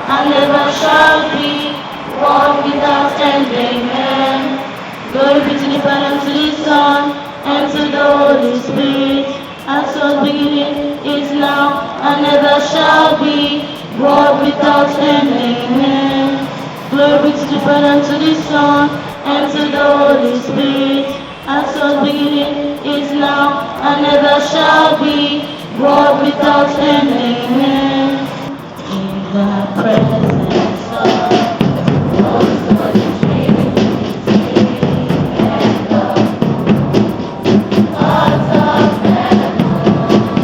and never shall be, world without end. Amen. Glory be to the Father, and to the Son, and to the Holy Spirit, as was beginning, is now, and never shall be, world without end. Amen. Glory be to the Father, and to the Son, and to the Holy Spirit, as was beginning, is now, and never shall be, world without end. Amen. In the presence of most Holy Trinity, and the gods of heaven, and of Trinity,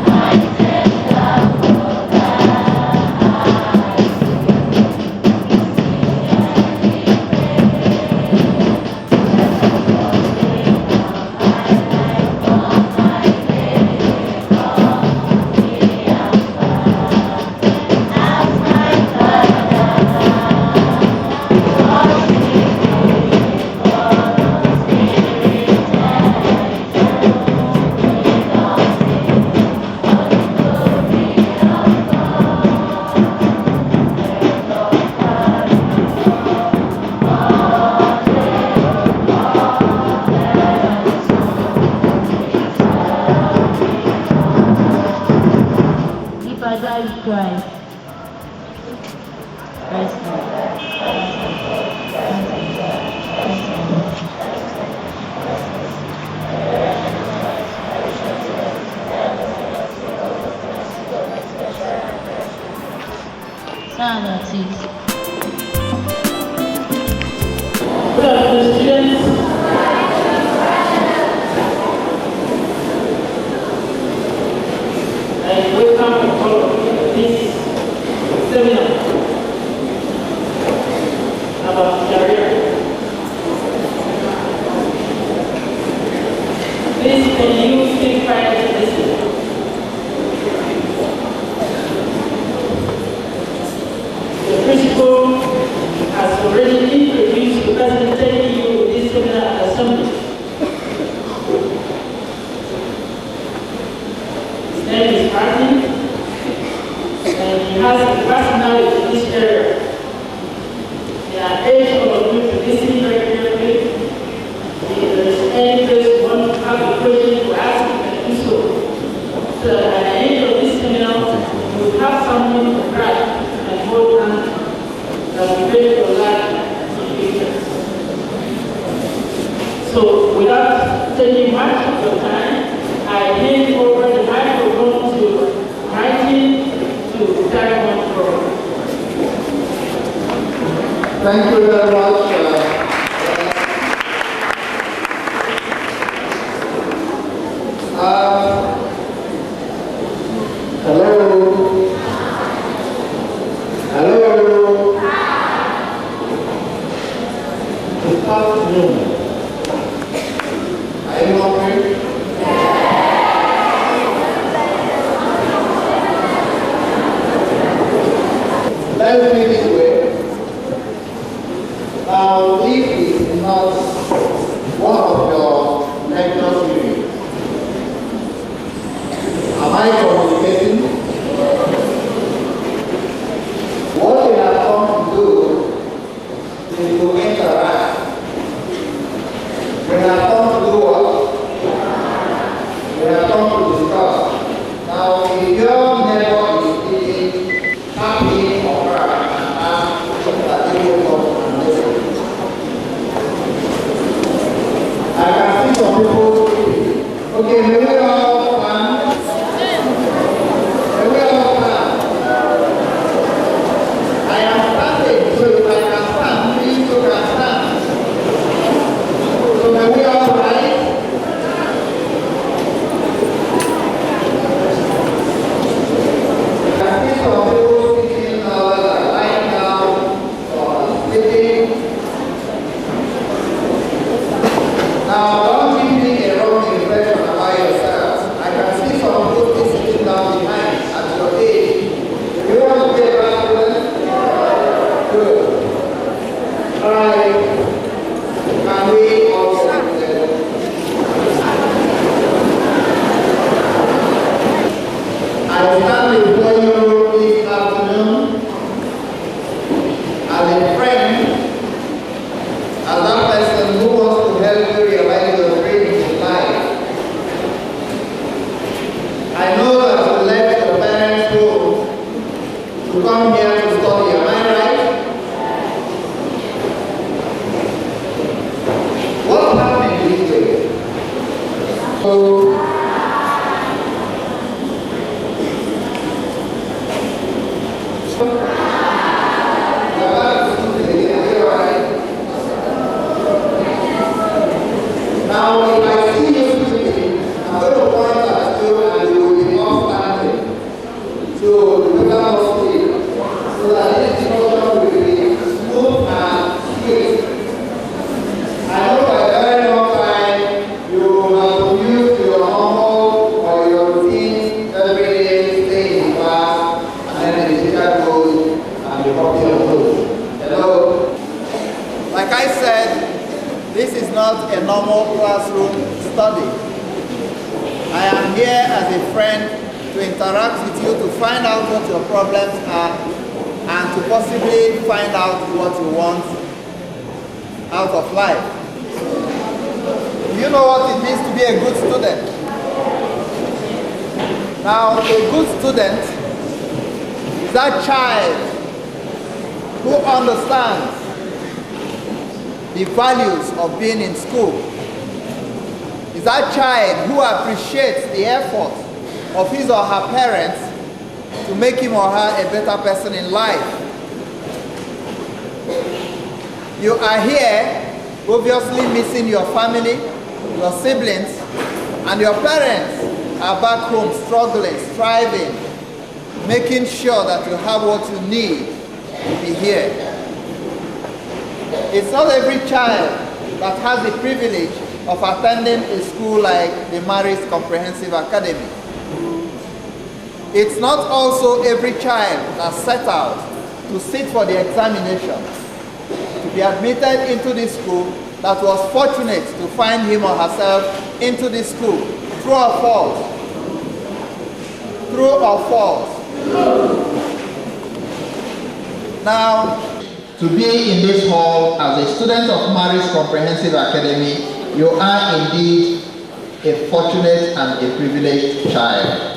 I take the hope that I see if I die with Christ, Christ Sound that is. Good afternoon, students. I welcome all of you to this seminar about career. Please, can you take pride in this? The principal has already introduced the person taking you to this seminar assembly. His name is Martin, and he has a vast knowledge in this area. And I urge all of you to listen very carefully. If there is any place you want to have a question to ask, you can do so. So at the end of this seminar, you will have something to grab and hold on that will make your life easier. So without taking much of your time, I hand over the microphone to Martin to start one program. Thank you very much. Hello. Hello. Good afternoon. Are you hungry? Let's do it this way. If it's not one of your lecture series, am I communicating? I stand before you this afternoon as a friend, as that person who wants to help you realize your dreams in life. I know that you left your parents' home to come here to study, am I right? What happened this way? So, now, if I see you quickly, I'm going to point at you and you will be off standing. So, you better not speak. So that this instruction will be smooth and sweet. I know for a very long time you have used your normal or your routine every day, stay in class, and then the teacher goes and you copy your notes. Hello? Like I said, this is not a normal classroom study. I am here as a friend to interact with you to find out what your problems are and to possibly find out what you want out of life. You know what it means to be a good student. Now, a good student is that child who understands the values of being in school. Is that child who appreciates the effort of his or her parents to make him or her a better person in life. You are here obviously missing your family, your siblings, and your parents are back home struggling, striving, making sure that you have what you need to be here. It's not every child that has the privilege of attending a school like the Marist Comprehensive Academy. It's not also every child that set out to sit for the examination, to be admitted into this school, that was fortunate to find him or herself into this school. True or false? True or false? Now, to be in this hall as a student of Marist Comprehensive Academy, you are indeed a fortunate and a privileged child.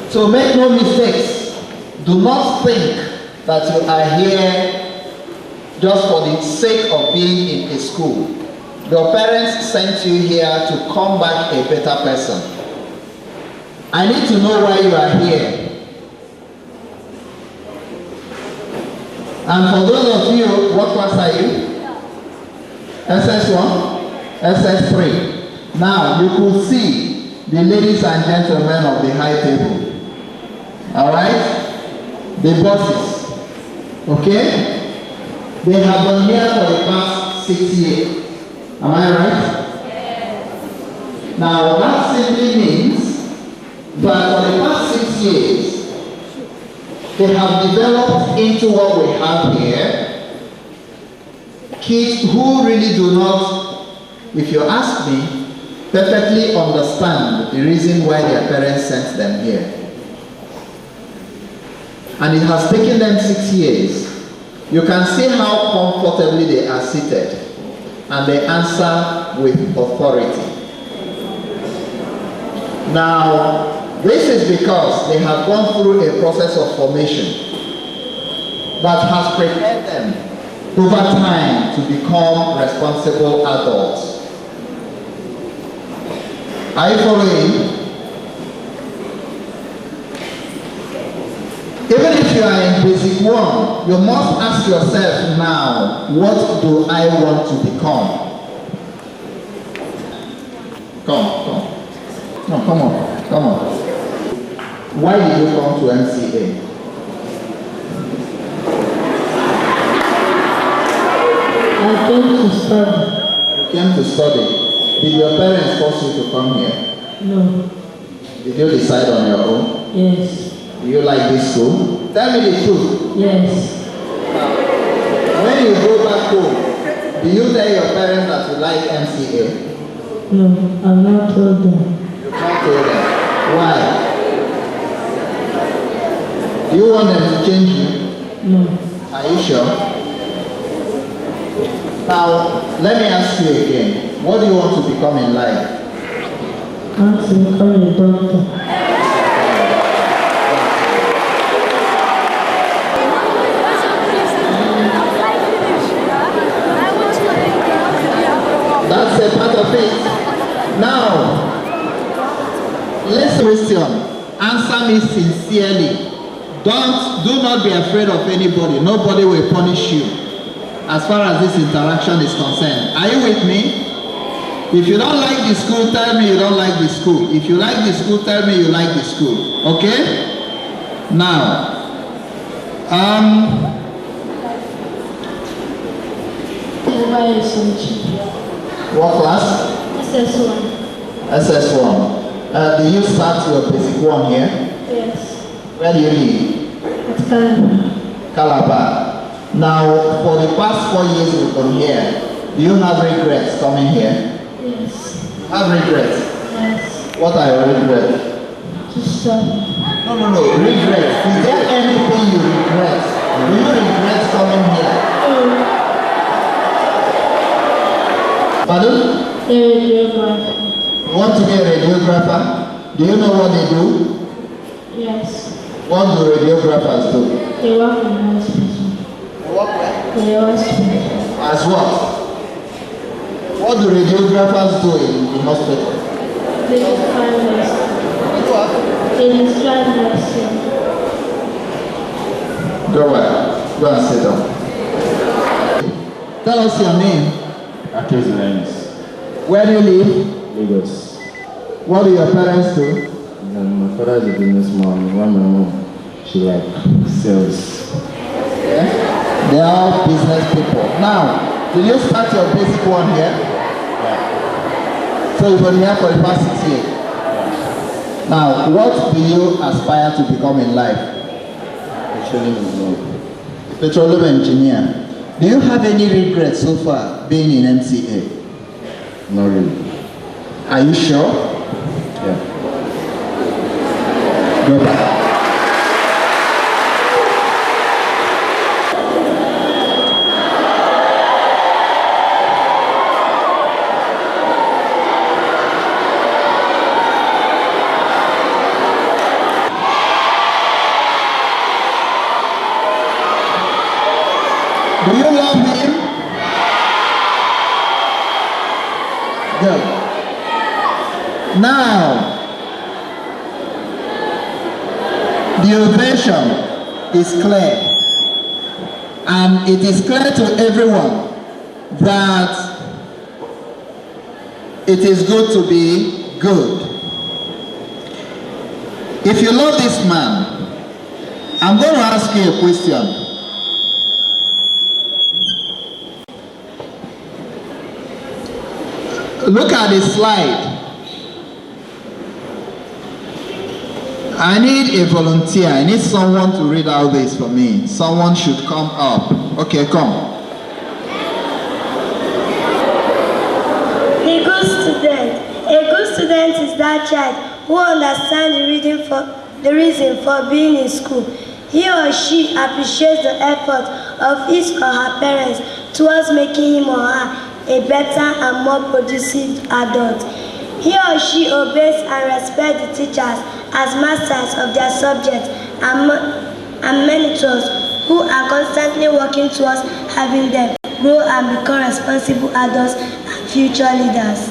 So make no mistakes. Do not think that you are here just for the sake of being in a school. Your parents sent you here to come back a better person. I need to know why you are here. And for those of you, what class are you? SS1? SS3. Now, you could see the ladies and gentlemen of the high table. Alright? The bosses. Okay? They have been here for the past 6 years. Am I right? Yes. Now, that simply means that for the past 6 years, they have developed into what we have here. Kids who really do not, if you ask me, perfectly understand the reason why their parents sent them here. And it has taken them 6 years. You can see how comfortably they are seated, and they answer with authority. Now, this is because they have gone through a process of formation that has prepared them over time to become responsible adults. Are you following? Even if you are in basic 1, you must ask yourself now, what do I want to become? Come on. Why did you come to MCA? I came to study. You came to study. Did your parents force you to come here? No. Did you decide on your own? Yes. Do you like this school? Tell me the truth. Yes. Now, when you go back home, do you tell your parents that you like MCA? No, I've not told them. You've not told them. Why? Do you want them to change you? No. Are you sure? Now, let me ask you again. What do you want to become in life? I want to become a doctor. That's a part of it. Now, let's question. Answer me sincerely. Do not be afraid of anybody. Nobody will punish you as far as this interaction is concerned. Are you with me? If you don't like the school, tell me you don't like the school. If you like the school, tell me you like the school. Okay? Now, what class? SS1. SS1. Do you start your basic one here? Yes. Where do you live? At Calabar. Calabar. Now, for the past 4 years you've been here, do you have regrets coming here? Yes. Have regrets? Yes. What are your regrets? To study. No. Regrets. Is there anything you regret? Do you regret coming here? Pardon? A radiographer. You want to be a radiographer? Do you know what they do? Yes. What do radiographers do? They work in hospital. They work where? They hospital. As what? What do radiographers do in the hospital? They describe medicine. They describe medicine. Go well. Go and sit down. Tell us your name. Aspirations. Where do you live? Lagos. What do your parents do? My father is a businessman. While my mom, she like sells. Yeah? They are all business people. Now, did you start your basic one here? Yeah. So you've been here for the past 6 years. Now, what do you aspire to become in life? Petroleum engineer. Do you have any regrets so far being in MCA? Not really. Are you sure? Yeah. Go back. Do you love him? Good. Now, the ovation is clear, and it is clear to everyone that it is good to be good. If you love this man, I'm going to ask you a question. Look at the slide. I need a volunteer. I need someone to read out this for me. Someone should come up. Okay, come. A good student is that child who understands the reason for being in school. He or she appreciates the effort of his or her parents towards making him or her a better and more productive adult. He or she obeys and respects the teachers as masters of their subject and mentors who are constantly working towards having them grow and become responsible adults and future leaders.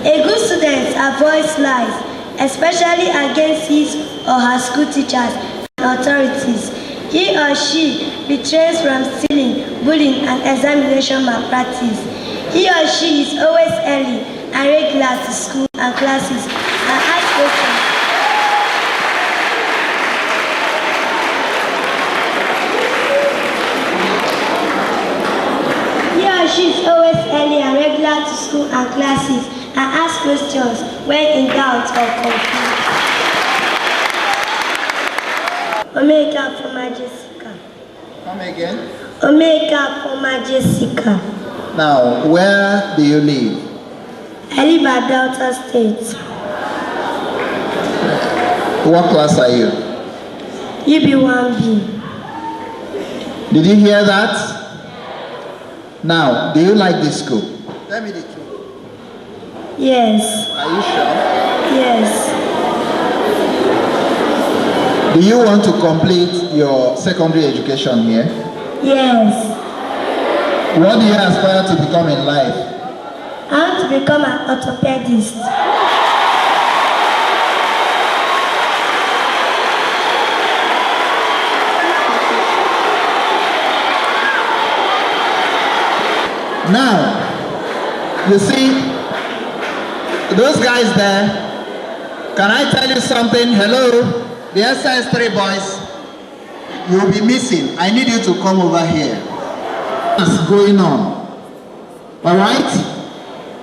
A good student avoids lies, especially against his or her school teachers and authorities. He or she refrains from stealing, bullying, and examination malpractice. He or she is always early and regular to school and classes and asks questions. He or she is always early and regular to school and classes and asks questions when in doubt or confused. Omega for my Jessica. Come again. Omega for my Jessica. Now, where do you live? I live at Delta State. What class are you? UB1B. Did you hear that? Now, do you like this school? Tell me the truth. Yes. Are you sure? Yes. Do you want to complete your secondary education here? Yes. What do you aspire to become in life? I want to become an orthopedist. Now, you see, those guys there, can I tell you something? Hello, the SS3 boys, you'll be missing. I need you to come over here. What's going on? All right?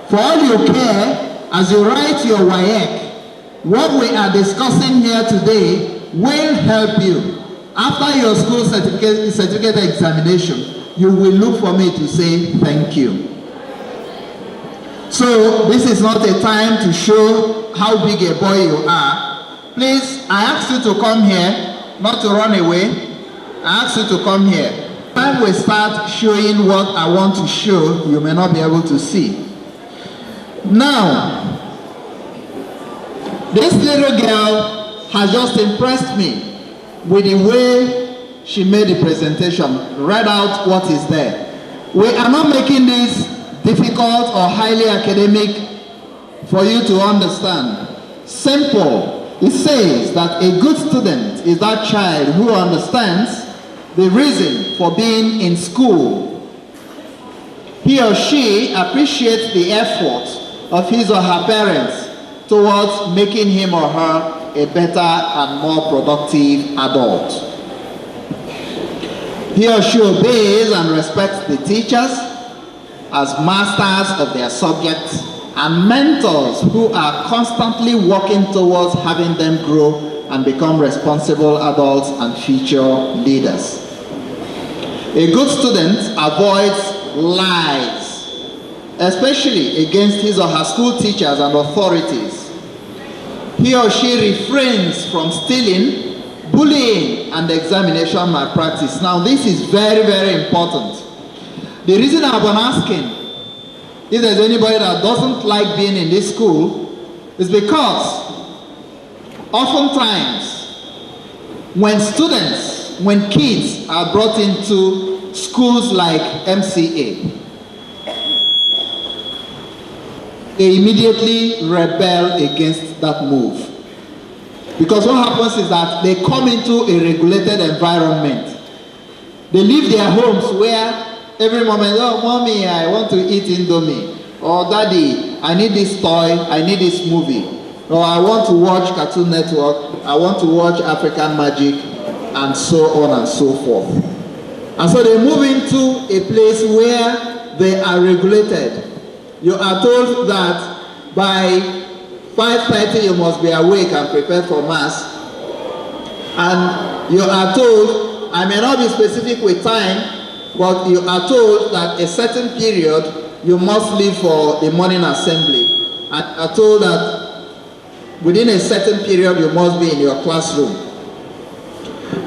For all you care, as you write your WAEC, what we are discussing here today will help you. After your school certificate examination, you will look for me to say thank you. So this is not a time to show how big a boy you are. Please, I ask you to come here, not to run away. I ask you to come here. When we start showing what I want to show, you may not be able to see. Now, this little girl has just impressed me with the way she made the presentation. Read out what is there. We are not making this difficult or highly academic for you to understand. Simple. It says that a good student is that child who understands the reason for being in school. He or she appreciates the effort of his or her parents towards making him or her a better and more productive adult. He or she obeys and respects the teachers as masters of their subjects and mentors who are constantly working towards having them grow and become responsible adults and future leaders. A good student avoids lies, especially against his or her school teachers and authorities. He or she refrains from stealing, bullying, and examination malpractice. Now, this is very, very important. The reason I've been asking if there's anybody that doesn't like being in this school is because oftentimes when kids are brought into schools like MCA, they immediately rebel against that move. Because what happens is that they come into a regulated environment. They leave their homes where every moment, oh, mommy, I want to eat Indomie. Or daddy, I need this toy, I need this movie. Or I want to watch Cartoon Network, I want to watch African Magic, and so on and so forth. And so they move into a place where they are regulated. You are told that by 5:30 you must be awake and prepared for mass. And you are told, I may not be specific with time, but you are told that a certain period you must leave for the morning assembly. And you are told that within a certain period you must be in your classroom.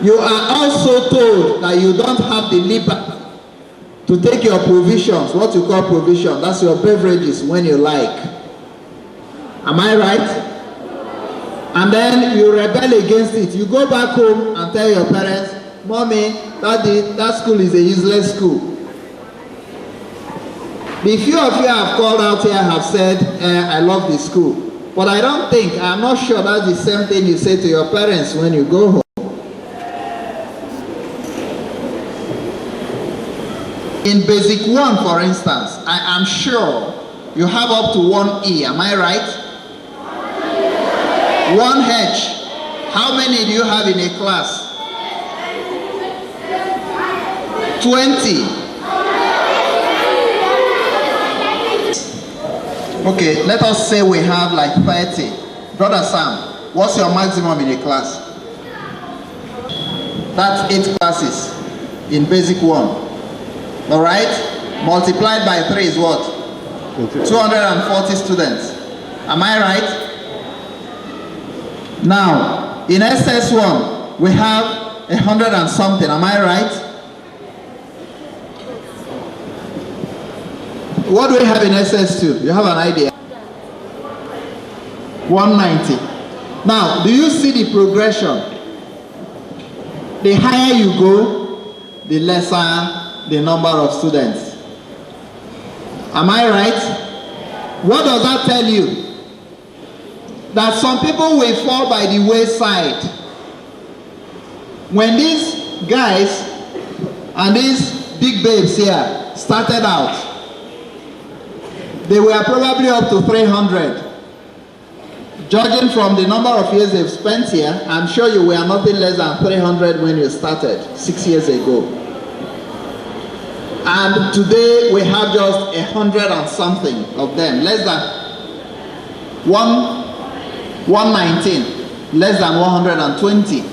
You are also told that you don't have the liberty to take your provisions, what you call provision, that's your beverages when you like. Am I right? And then you rebel against it. You go back home and tell your parents, mommy, daddy, that school is a useless school. The few of you have called out here have said, I love the school. But I don't think, I'm not sure that's the same thing you say to your parents when you go home. In basic 1, for instance, I am sure you have up to 1E, am I right? 1H. How many do you have in a class? 20. Okay, let us say we have like 30. Brother Sam, what's your maximum in a class? That's 8 classes in basic 1. All right? Multiplied by 3 is what? 240 students. Am I right? Now, in SS1, we have 100 and something, am I right? What do we have in SS2? You have an idea? 190. Now, do you see the progression? The higher you go, the lesser the number of students. Am I right? What does that tell you? That some people will fall by the wayside. When these guys and these big babes here started out, they were probably up to 300. Judging from the number of years they've spent here, I'm sure you were nothing less than 300 when you started 6 years ago. And today we have just 100 and something of them, less than 119, less than 120.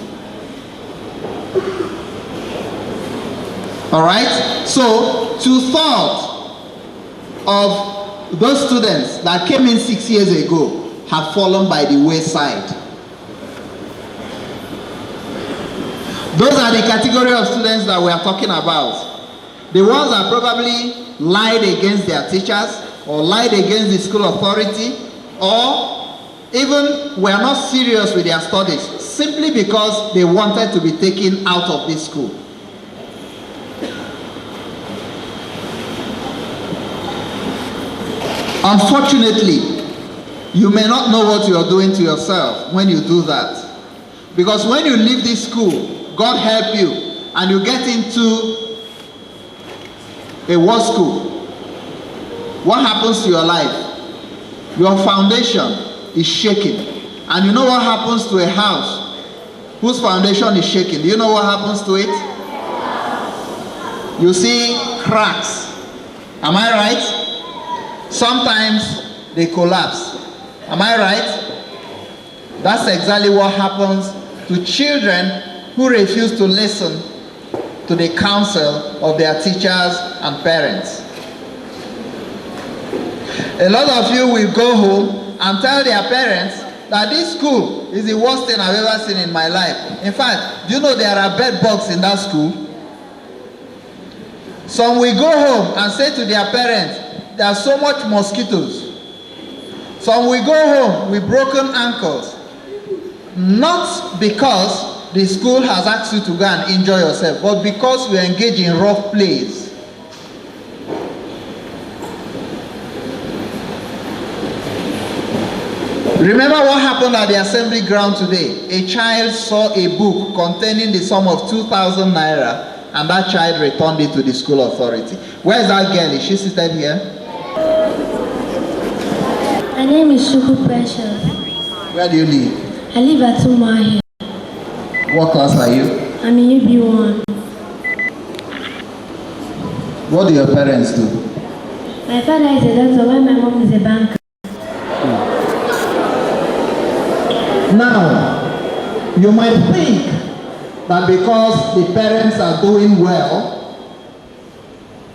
All right? So, 2/3 of those students that came in 6 years ago have fallen by the wayside. Those are the category of students that we are talking about. The ones that probably lied against their teachers or lied against the school authority, or even were not serious with their studies simply because they wanted to be taken out of this school. Unfortunately, you may not know what you are doing to yourself when you do that. Because when you leave this school, God help you, and you get into a worse school, what happens to your life? Your foundation is shaking. And you know what happens to a house whose foundation is shaking? Do you know what happens to it? You see cracks. Am I right? Sometimes they collapse. Am I right? That's exactly what happens to children who refuse to listen to the counsel of their teachers and parents. A lot of you will go home and tell their parents that this school is the worst thing I've ever seen in my life. In fact, do you know there are bed bugs in that school? Some will go home and say to their parents, there are so much mosquitoes. Some will go home with broken ankles. Not because the school has asked you to go and enjoy yourself, but because you engage in rough plays. Remember what happened at the assembly ground today? A child saw a book containing the sum of 2,000 naira, and that child returned it to the school authority. Where is that girl? Is she seated here? My name is Shuku Precious. Where do you live? I live at Umahi. What class are you? I'm in UB1. What do your parents do? My father is a doctor while my mom is a banker. Now, you might think that because the parents are doing well,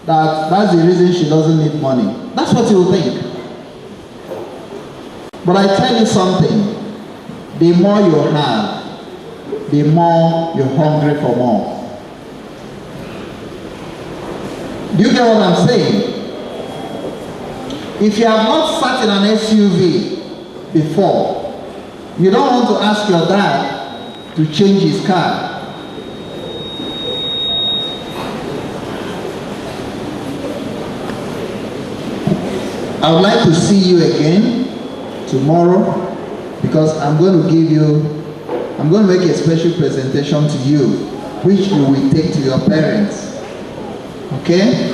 that's the reason she doesn't need money. That's what you think. But I tell you something, the more you have, the more you're hungry for more. Do you get what I'm saying? If you have not sat in an SUV before, you don't want to ask your dad to change his car. I would like to see you again tomorrow, because I'm going to make a special presentation to you, which you will take to your parents. Okay?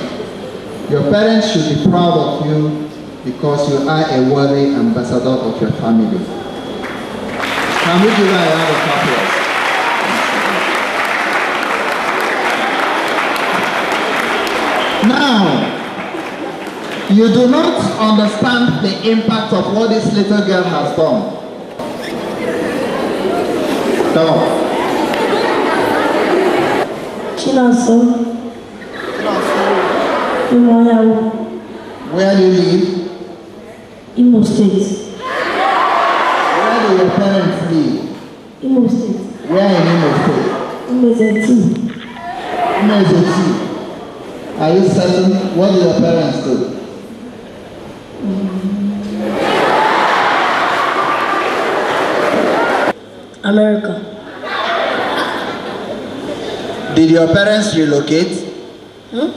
Your parents should be proud of you because you are a worthy ambassador of your family. Can we give her a round of applause? Now, you do not understand the impact of what this little girl has done. No. Chinonso. Where do you live? Imo State. Where do your parents live? Imo State. Where in Imo State? Imo State. Imo State. Are you certain? What do your parents do? America. Did your parents relocate? Did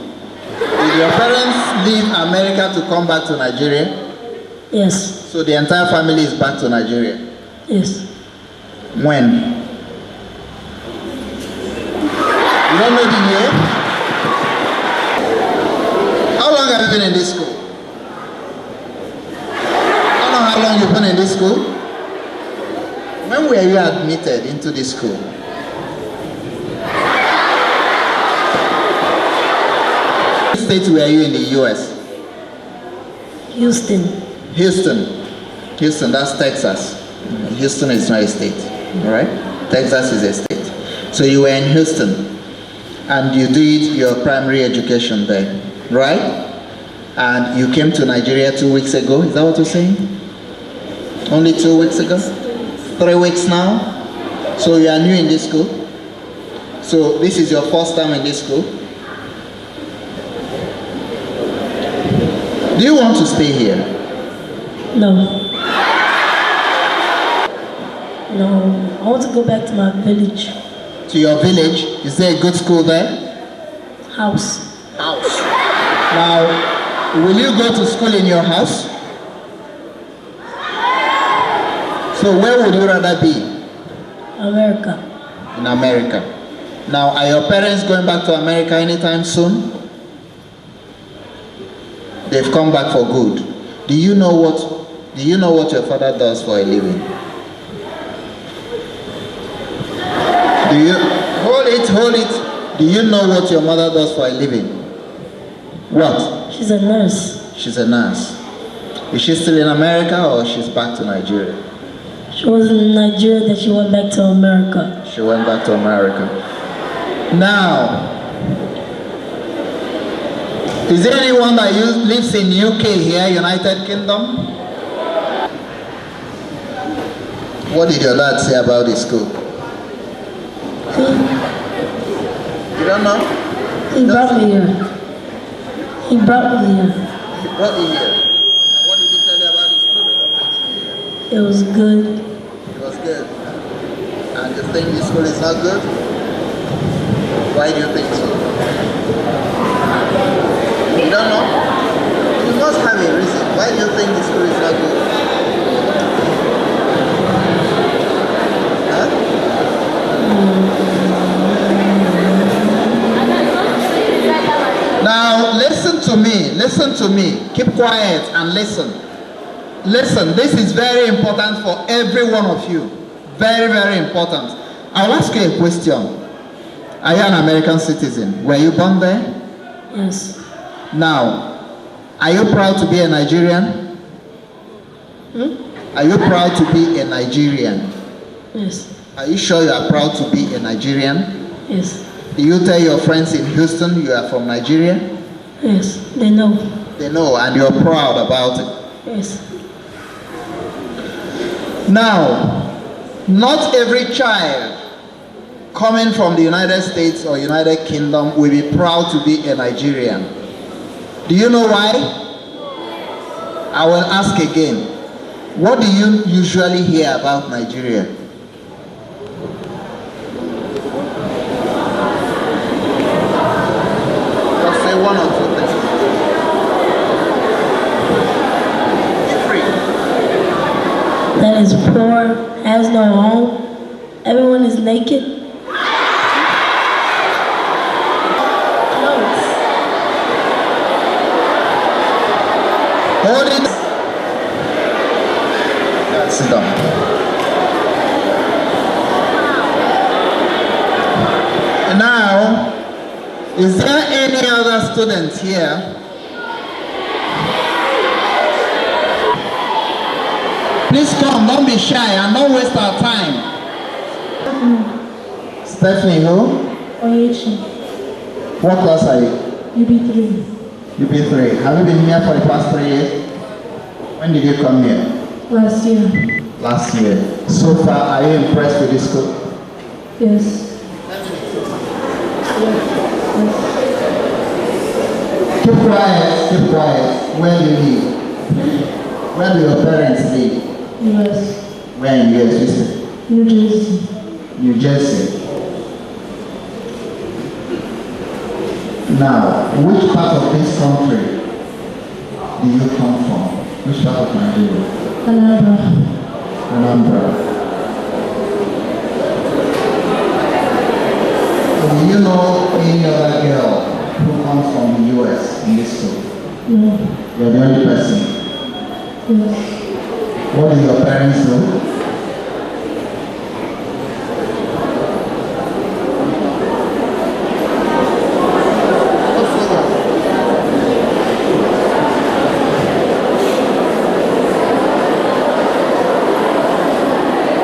your parents leave America to come back to Nigeria? Yes. So the entire family is back to Nigeria? Yes. When? You don't know the year? How long have you been in this school? I don't know how long you've been in this school. When were you admitted into this school? Which state were you in the US? Houston. Houston, that's Texas. Houston is not a state, all right? Texas is a state. So you were in Houston, and you did your primary education there, right? And you came to Nigeria 2 weeks ago, is that what you're saying? Only 2 weeks ago? 3 weeks now? So you are new in this school? So this is your first time in this school? Do you want to stay here? No. No. I want to go back to my village. To your village? Is there a good school there? House. Now, will you go to school in your house? So where would you rather be? America. In America. Now, are your parents going back to America anytime soon? They've come back for good. Do you know what your father does for a living? Hold it. Do you know what your mother does for a living? What? She's a nurse. She's a nurse. Is she still in America or she's back to Nigeria? She was in Nigeria, then she went back to America. She went back to America. Now, is there anyone that lives in UK here, United Kingdom? What did your dad say about the school? You don't know? He brought me here. He brought me here. He brought you here. And what did he tell you about the school? It was good. It was good. And you think the school is not good? Why do you think so? You don't know? You must have a reason. Why do you think the school is not good? Huh? Now listen to me. Keep quiet and listen. Listen, this is very important for every one of you. Very, very important. I'll ask you a question. Are you an American citizen? Were you born there? Yes. Now, are you proud to be a Nigerian? Are you proud to be a Nigerian? Yes. Are you sure you are proud to be a Nigerian? Yes. Do you tell your friends in Houston you are from Nigeria? Yes. They know. They know, and you're proud about it. Yes. Now, not every child coming from the United States or United Kingdom will be proud to be a Nigerian. Do you know why? I will ask again. What do you usually hear about Nigeria? Just say one or two things. Be free. That is poor, has no home. Everyone is naked. Hold it. Sit down. And now, is there any other students here? Please come, don't be shy and don't waste our time. Stephanie, who? Oyechi. What class are you? UB3. UB3. Have you been here for the past 3 years? When did you come here? Last year. last year. So far, are you impressed with this school? Yes. Keep quiet. Where do you live? Where do your parents live? US. Where in US, listen? New Jersey. New Jersey. Now, which part of this country do you come from? Which part of Nigeria? Anambra. Do you know any other girl who comes from the US in this school? No. You're the only person. Yes. What do your parents do?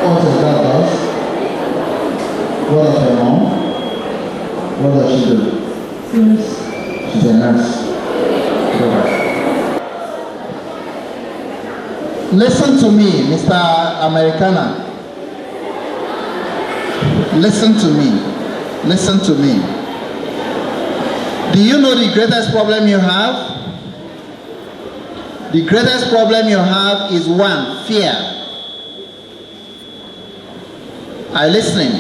What does that does? What does your mom? What does she do? Yes. She's a nurse. Go back. Listen to me, Mr. Americana. Listen to me. Listen to me. Do you know the greatest problem you have? The greatest problem you have is one, fear. Are you listening?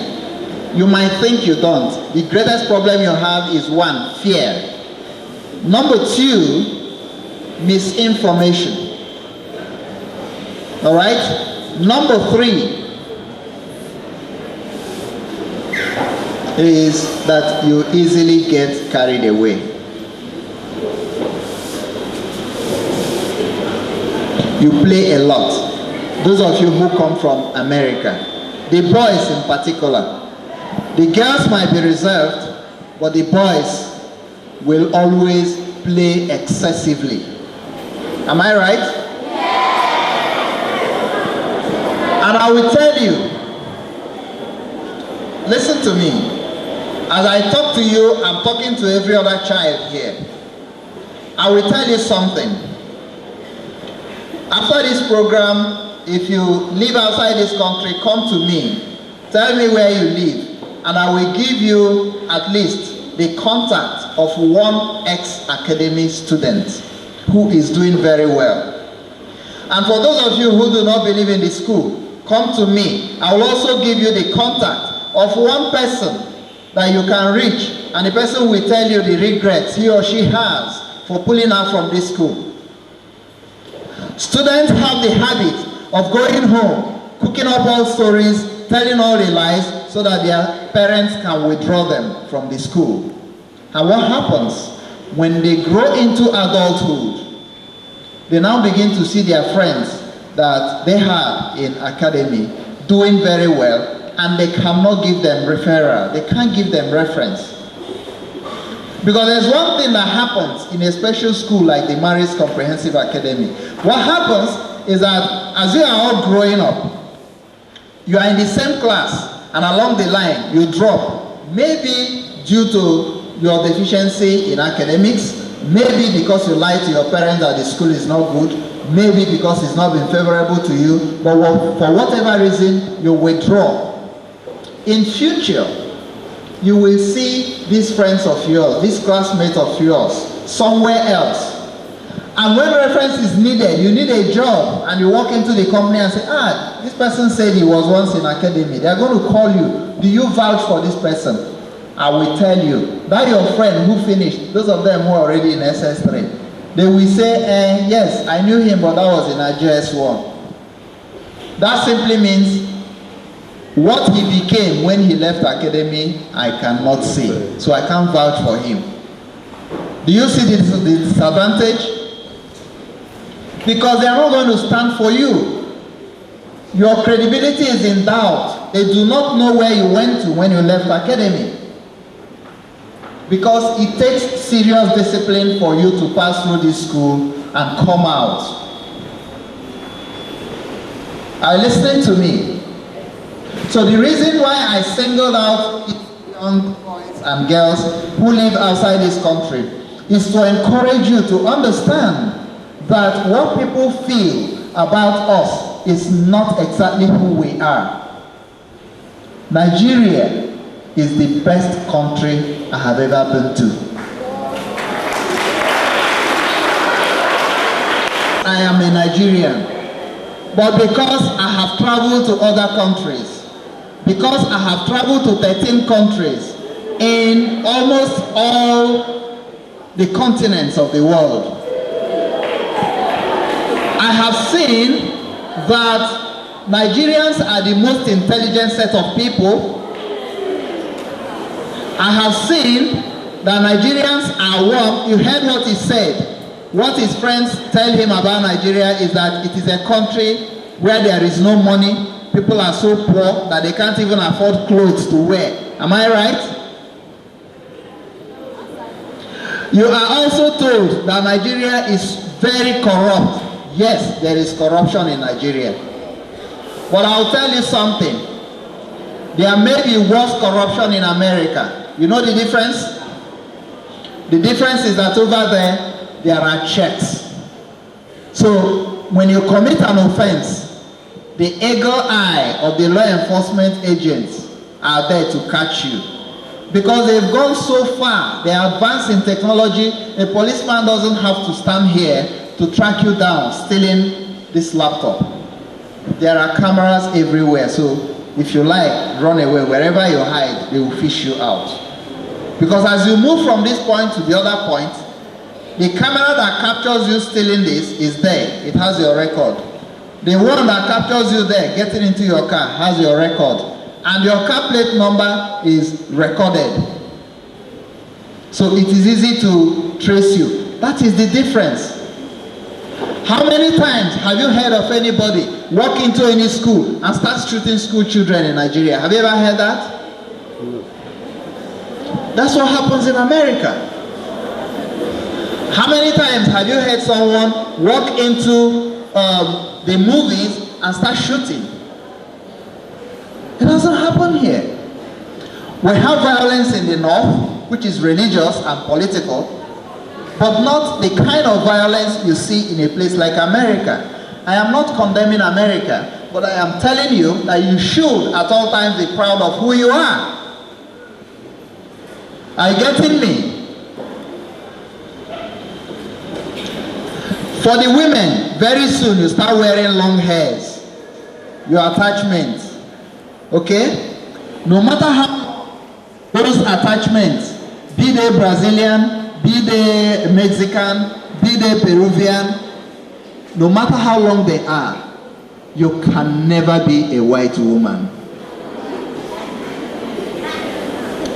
You might think you don't. The greatest problem you have is one, fear. Number two, misinformation. All right? Number three is that you easily get carried away. You play a lot. Those of you who come from America, the boys in particular, the girls might be reserved, but the boys will always play excessively. Am I right? And I will tell you, listen to me. As I talk to you, I'm talking to every other child here. I will tell you something. After this program, if you live outside this country, come to me. Tell me where you live, and I will give you at least the contact of one ex-academy student who is doing very well. And for those of you who do not believe in the school, come to me. I will also give you the contact of one person that you can reach, and the person will tell you the regrets he or she has for pulling out from this school. Students have the habit of going home, cooking up all stories, telling all the lies so that their parents can withdraw them from the school. And what happens when they grow into adulthood? They now begin to see their friends that they had in academy doing very well, and they cannot give them referral. They can't give them reference. Because there's one thing that happens in a special school like the Marist Comprehensive Academy. What happens is that as you are all growing up, you are in the same class, and along the line you drop, maybe due to your deficiency in academics, maybe because you lied to your parents that the school is not good, maybe because it's not been favorable to you, but for whatever reason you withdraw. In future, you will see these friends of yours, these classmates of yours, somewhere else. And when reference is needed, you need a job, and you walk into the company and say, this person said he was once in academy. They are going to call you. Do you vouch for this person? I will tell you, that your friend who finished, those of them who are already in SS3, they will say, yes, I knew him, but that was in a JS1. That simply means what he became when he left academy, I cannot see. So I can't vouch for him. Do you see the disadvantage? Because they are not going to stand for you. Your credibility is in doubt. They do not know where you went to when you left academy. Because it takes serious discipline for you to pass through this school and come out. Are you listening to me? So the reason why I singled out young boys and girls who live outside this country is to encourage you to understand that what people feel about us is not exactly who we are. Nigeria is the best country I have ever been to. I am a Nigerian, but because I have traveled to other countries, because I have traveled to 13 countries in almost all the continents of the world, I have seen that Nigerians are the most intelligent set of people. I have seen that Nigerians are warm. You heard what he said. What his friends tell him about Nigeria is that it is a country where there is no money. People are so poor that they can't even afford clothes to wear. Am I right? You are also told that Nigeria is very corrupt. Yes, there is corruption in Nigeria. But I'll tell you something. There may be worse corruption in America. You know the difference? The difference is that over there are checks. So when you commit an offense, the eagle eye of the law enforcement agents are there to catch you. Because they've gone so far, they are advanced in technology, a policeman doesn't have to stand here to track you down stealing this laptop. There are cameras everywhere, so if you like, run away. Wherever you hide, they will fish you out. Because as you move from this point to the other point, the camera that captures you stealing this is there. It has your record. The one that captures you there, getting into your car, has your record. And your car plate number is recorded. So it is easy to trace you. That is the difference. How many times have you heard of anybody walk into any school and start shooting school children in Nigeria? Have you ever heard that? That's what happens in America. How many times have you heard someone walk into the movies and start shooting? It doesn't happen here. We have violence in the north, which is religious and political, but not the kind of violence you see in a place like America. I am not condemning America, but I am telling you that you should at all times be proud of who you are. Are you getting me? For the women, very soon you start wearing long hairs, your attachments. Okay? No matter how those attachments, be they Brazilian, be they Mexican, be they Peruvian, no matter how long they are, you can never be a white woman.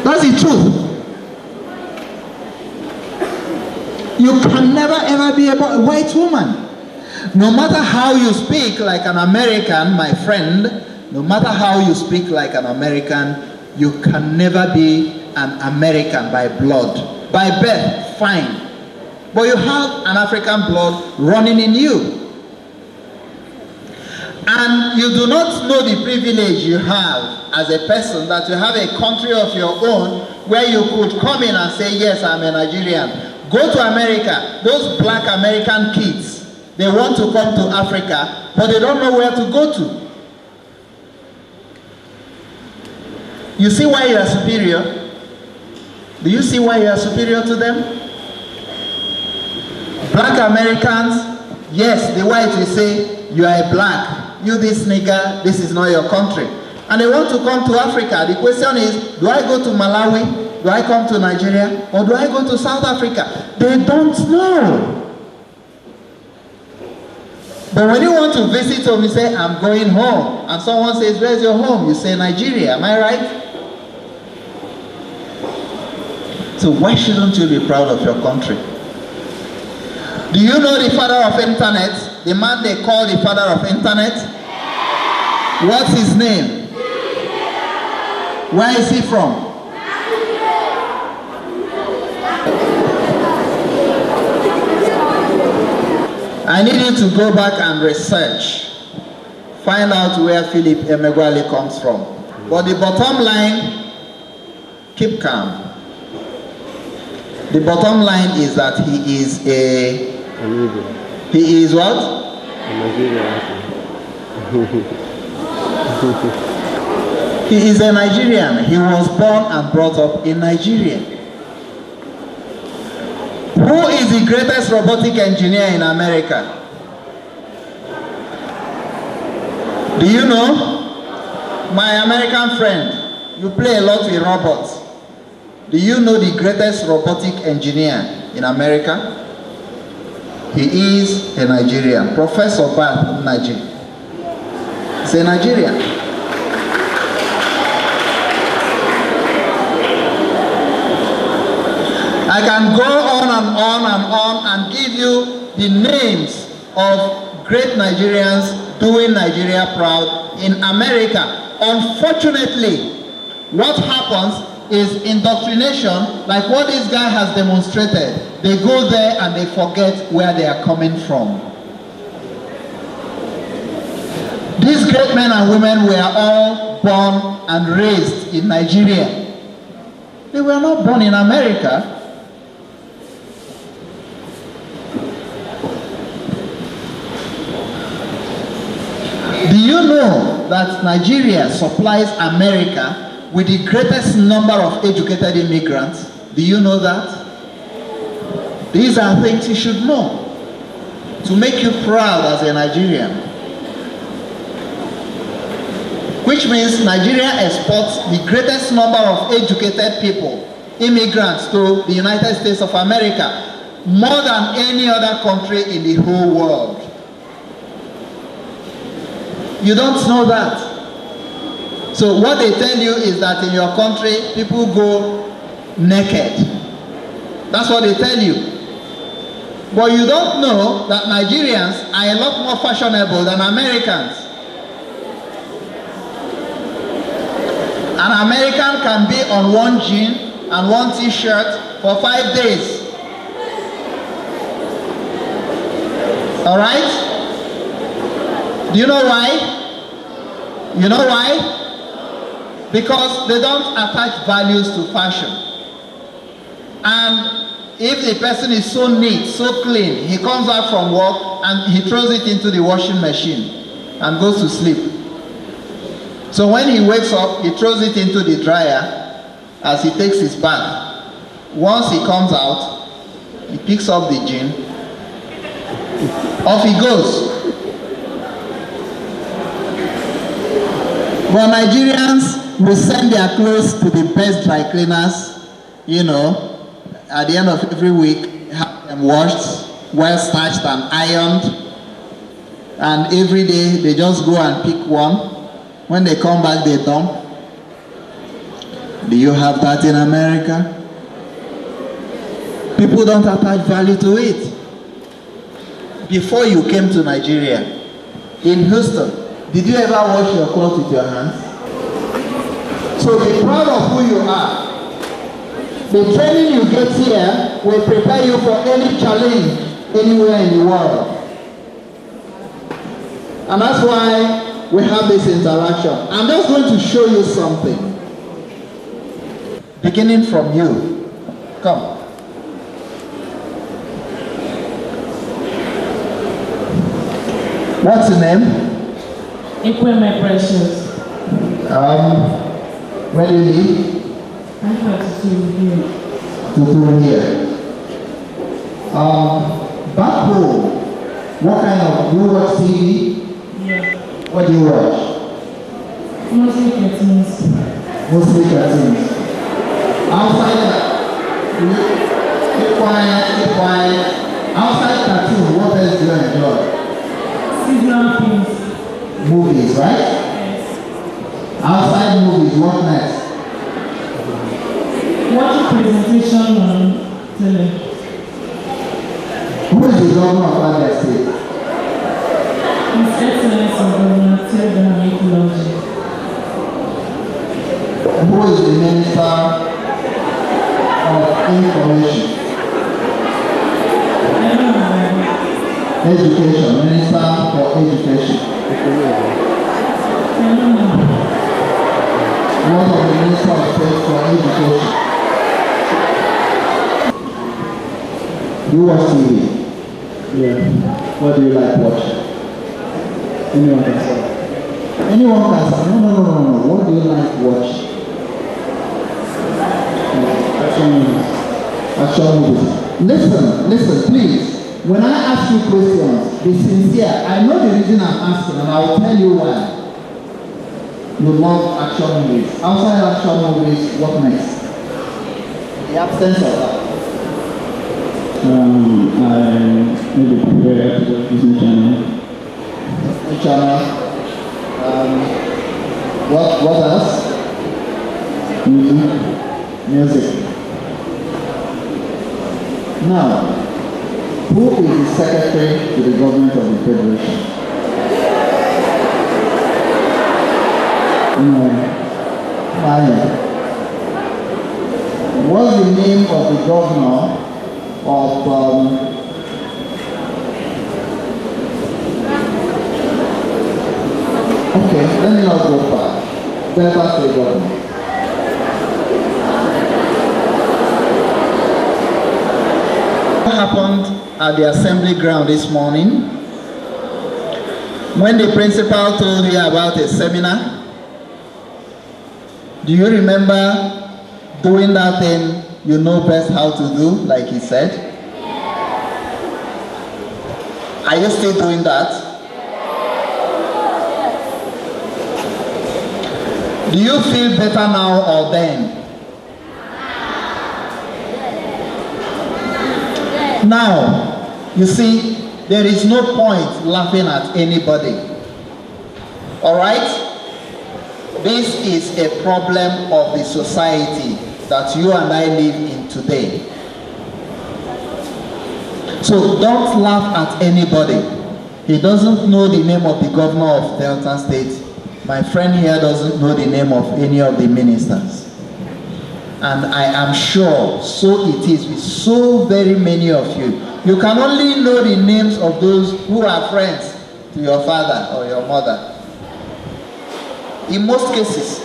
That's the truth. You can never ever be a white woman. No matter how you speak like an American, my friend, no matter how you speak like an American, you can never be an American by blood. By birth, fine. But you have an African blood running in you. And you do not know the privilege you have as a person, that you have a country of your own where you could come in and say, yes, I'm a Nigerian. Go to America. Those black American kids, they want to come to Africa, but they don't know where to go to. You see why you are superior? Do you see why you are superior to them? Black Americans, yes, the white will say, you are a black. You this nigger, this is not your country. And they want to come to Africa. The question is, do I go to Malawi? Do I come to Nigeria? Or do I go to South Africa? They don't know. But when you want to visit home, you say, I'm going home. And someone says, where's your home? You say, Nigeria. Am I right? So why shouldn't you be proud of your country? Do you know the father of internet? The man they call the father of internet? What's his name? Where is he from? I need you to go back and research. Find out where Philip Emeagwali comes from. But the bottom line, keep calm. The bottom line is that he is a... He is what? He is a Nigerian. He was born and brought up in Nigeria. Who is the greatest robotic engineer in America? Do you know? My American friend, you play a lot with robots. Do you know the greatest robotic engineer in America? He is a Nigerian. Professor Bath, Nigeria. He's a Nigerian. I can go on and give you the names of great Nigerians doing Nigeria proud in America. Unfortunately, what happens is indoctrination, like what this guy has demonstrated. They go there and they forget where they are coming from. These great men and women were all born and raised in Nigeria. They were not born in America. Do you know that Nigeria supplies America with the greatest number of educated immigrants? Do you know that? These are things you should know to make you proud as a Nigerian. Which means Nigeria exports the greatest number of educated people, immigrants, to the United States of America, more than any other country in the whole world. You don't know that. So what they tell you is that in your country, people go naked. That's what they tell you. But you don't know that Nigerians are a lot more fashionable than Americans. An American can be on one jean and one t-shirt for 5 days. All right? Do you know why? You know why? Because they don't attach values to fashion. And if the person is so neat, so clean, he comes out from work and he throws it into the washing machine and goes to sleep. So when he wakes up, he throws it into the dryer as he takes his bath. Once he comes out, he picks up the jean, off he goes. But Nigerians will send their clothes to the best dry cleaners, you know, at the end of every week, have them washed, well starched and ironed. And every day they just go and pick one. When they come back, they dump. Do you have that in America? People don't attach value to it. Before you came to Nigeria, in Houston, did you ever wash your clothes with your hands? So be proud of who you are. The training you get here will prepare you for any challenge anywhere in the world. And that's why we have this interaction. I'm just going to show you something. Beginning from you. Come. What's your name? Equipment Precious. Where do you live? I have to here. Uturu here. Back home, what kind of, do you watch TV? Yeah. What do you watch? Mostly cartoons. Mostly cartoons. Outside that, keep quiet. Outside cartoon, what else do you enjoy? Seasonal things. Movies, right? Yes. Outside movies, what next? Watching presentation on tele. Who is the governor of Abia State? His Excellency Governor Technology. Who is the Minister of Information? I don't know. Education, Minister for Education. I don't know. One of the Minister of State for Education. You watch TV? Yeah. What do you like watching? Anyone can say. Anyone can say, no. What do you like watching? Action movies. Listen, please. When I ask you questions, be sincere. I know the reason I'm asking, and I will tell you why. You love action movies. Outside action movies, what next? The absence of that. I maybe prepare to watch Disney Channel. Disney Channel. What else? Music. Now, who is the secretary to the government of the Federation? Fine. What's the name of the governor of okay, let me not go far. Delta State governor. What happened at the assembly ground this morning when the principal told you about a seminar? Do you remember doing that thing you know best how to do, like he said? Are you still doing that? Do you feel better now or then? Now, you see, there is no point laughing at anybody. All right? This is a problem of the society that you and I live in today. So don't laugh at anybody. He doesn't know the name of the governor of Delta State. My friend here doesn't know the name of any of the ministers. And I am sure so it is with so very many of you. You can only know the names of those who are friends to your father or your mother. In most cases.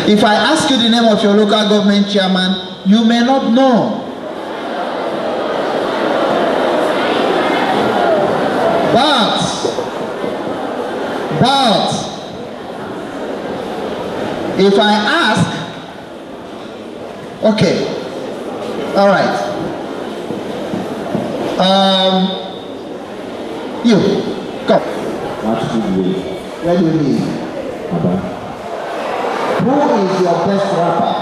If I ask you the name of your local government chairman, you may not know. But if I ask, okay, all right, you, come. Where do you live? Who is your best rapper?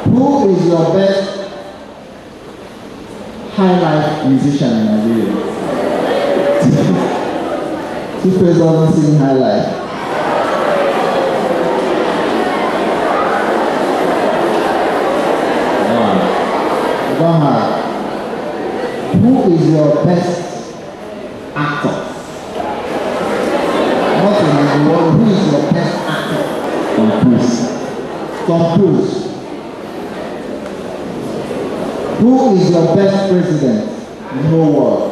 Who is your best high life musician in Nigeria? Two-Face doesn't sing high life. Who is your best actor? Not in the world. Who is your best actor? Tom Cruise. Who is your best president in the whole world?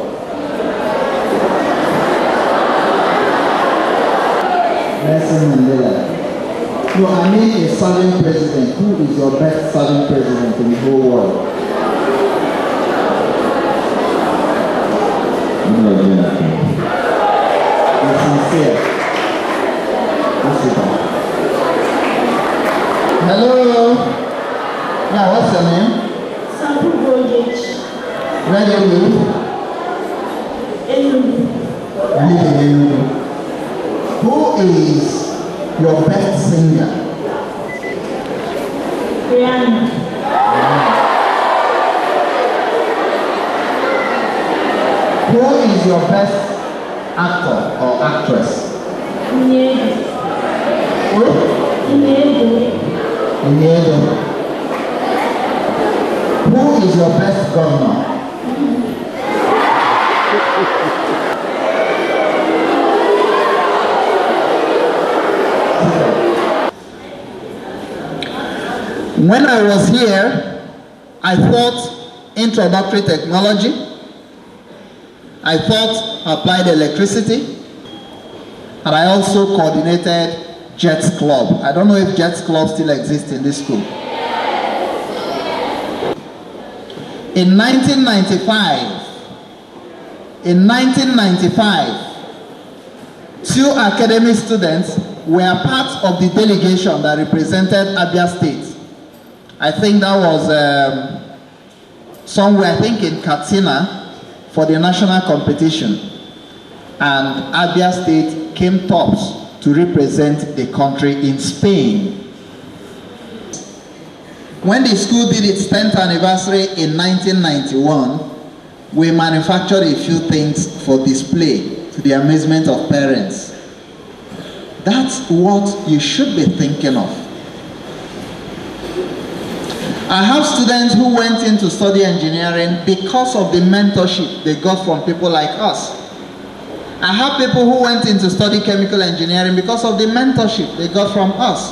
Nelson Mandela. No, I mean a serving president. Who is your best serving president in the whole world? You're sincere. Hello. Yeah, what's your name? Where do you live? Who is your best singer? Rihanna. Who is your best actor or actress? Who is your best governor? When I was here, I thought introductory technology, I thought applied electricity, and I also coordinated Jets Club. I don't know if Jets Club still exists in this school. In 1995, 2 academic students were part of the delegation that represented Abia State. I think that was somewhere, I think in Katsina, for the national competition. And Abia State came tops to represent the country in Spain. When the school did its 10th anniversary in 1991, we manufactured a few things for display to the amazement of parents. That's what you should be thinking of. I have students who went in to study engineering because of the mentorship they got from people like us. I have people who went in to study chemical engineering because of the mentorship they got from us.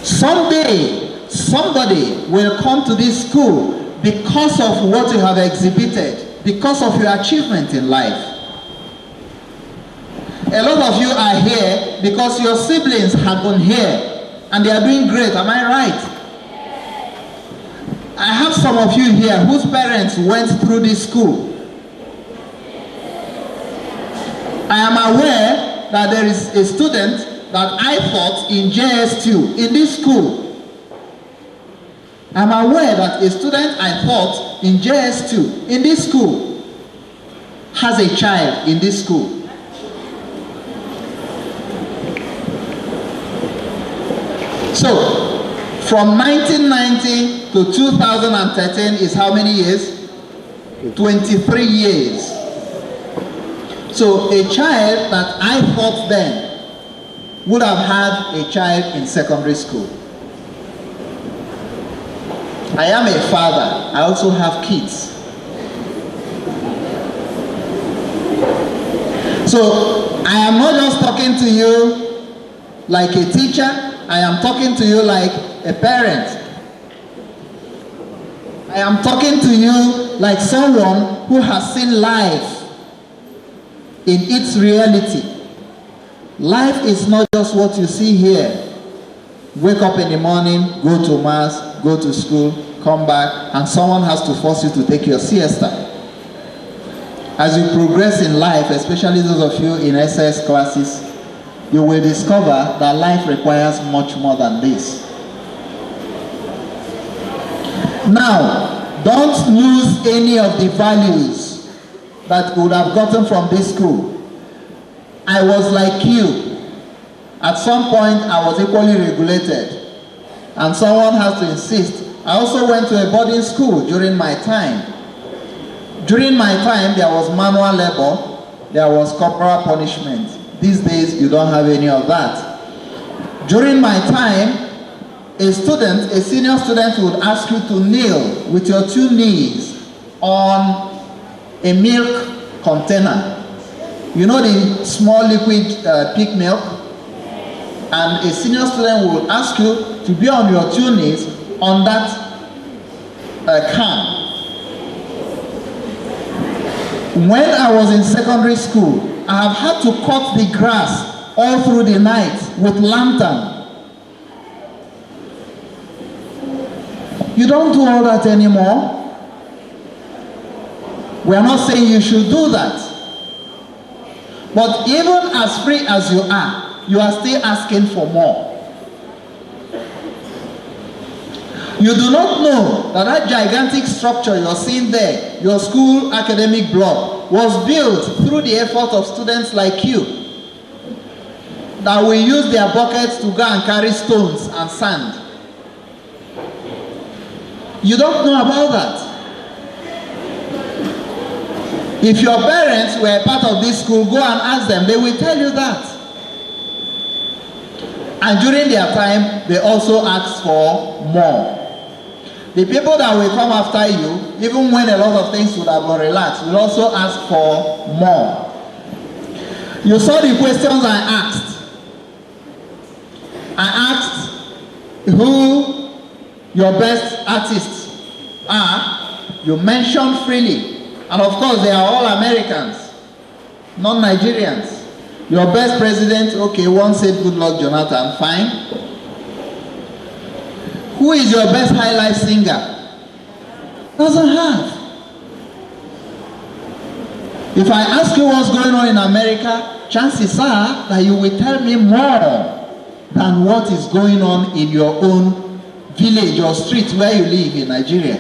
Someday, somebody will come to this school because of what you have exhibited, because of your achievement in life. A lot of you are here because your siblings have been here and they are doing great. Am I right? I have some of you here whose parents went through this school. I am aware that there is a student that I taught in JS2 in this school. I'm aware that a student I taught in JS2 in this school has a child in this school. So, from 1990 to 2013 is how many years? 23 years. So, a child that I taught then would have had a child in secondary school. I am a father. I also have kids. So, I am not just talking to you like a teacher. I am talking to you like a parent. I am talking to you like someone who has seen life in its reality. Life is not just what you see here. Wake up in the morning, go to mass, go to school, come back, and someone has to force you to take your siesta. As you progress in life, especially those of you in SS classes, you will discover that life requires much more than this. Now, don't lose any of the values that you would have gotten from this school. I was like you. At some point, I was equally regulated. And someone has to insist. I also went to a boarding school during my time. During my time, there was manual labor, there was corporal punishment. These days, you don't have any of that. During my time, a senior student would ask you to kneel with your 2 knees on a milk container. You know the small liquid pig milk? And a senior student will ask you to be on your 2 knees on that can. When I was in secondary school, I have had to cut the grass all through the night with lantern. You don't do all that anymore. We are not saying you should do that. But even as free as you are still asking for more. You do not know that that gigantic structure you're seeing there, your school academic block, was built through the effort of students like you that will use their buckets to go and carry stones and sand. You don't know about that. If your parents were part of this school, go and ask them, they will tell you that. And during their time, they also ask for more. The people that will come after you, even when a lot of things would have been relaxed, will also ask for more. You saw the questions I asked. I asked who your best artists are. You mentioned freely. And of course, they are all Americans, not Nigerians. Your best president, okay, one said Goodluck Jonathan, fine. Who is your best high life singer? Doesn't have. If I ask you what's going on in America, chances are that you will tell me more than what is going on in your own village or street where you live in Nigeria.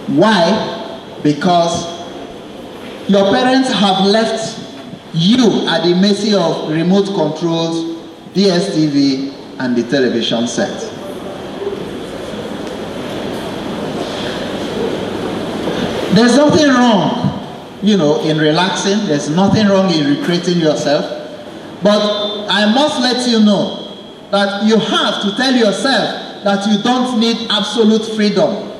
Why? Because your parents have left you at the mercy of remote controls, DSTV, and the television set. There's nothing wrong, in relaxing. There's nothing wrong in recreating yourself. But I must let you know that you have to tell yourself that you don't need absolute freedom.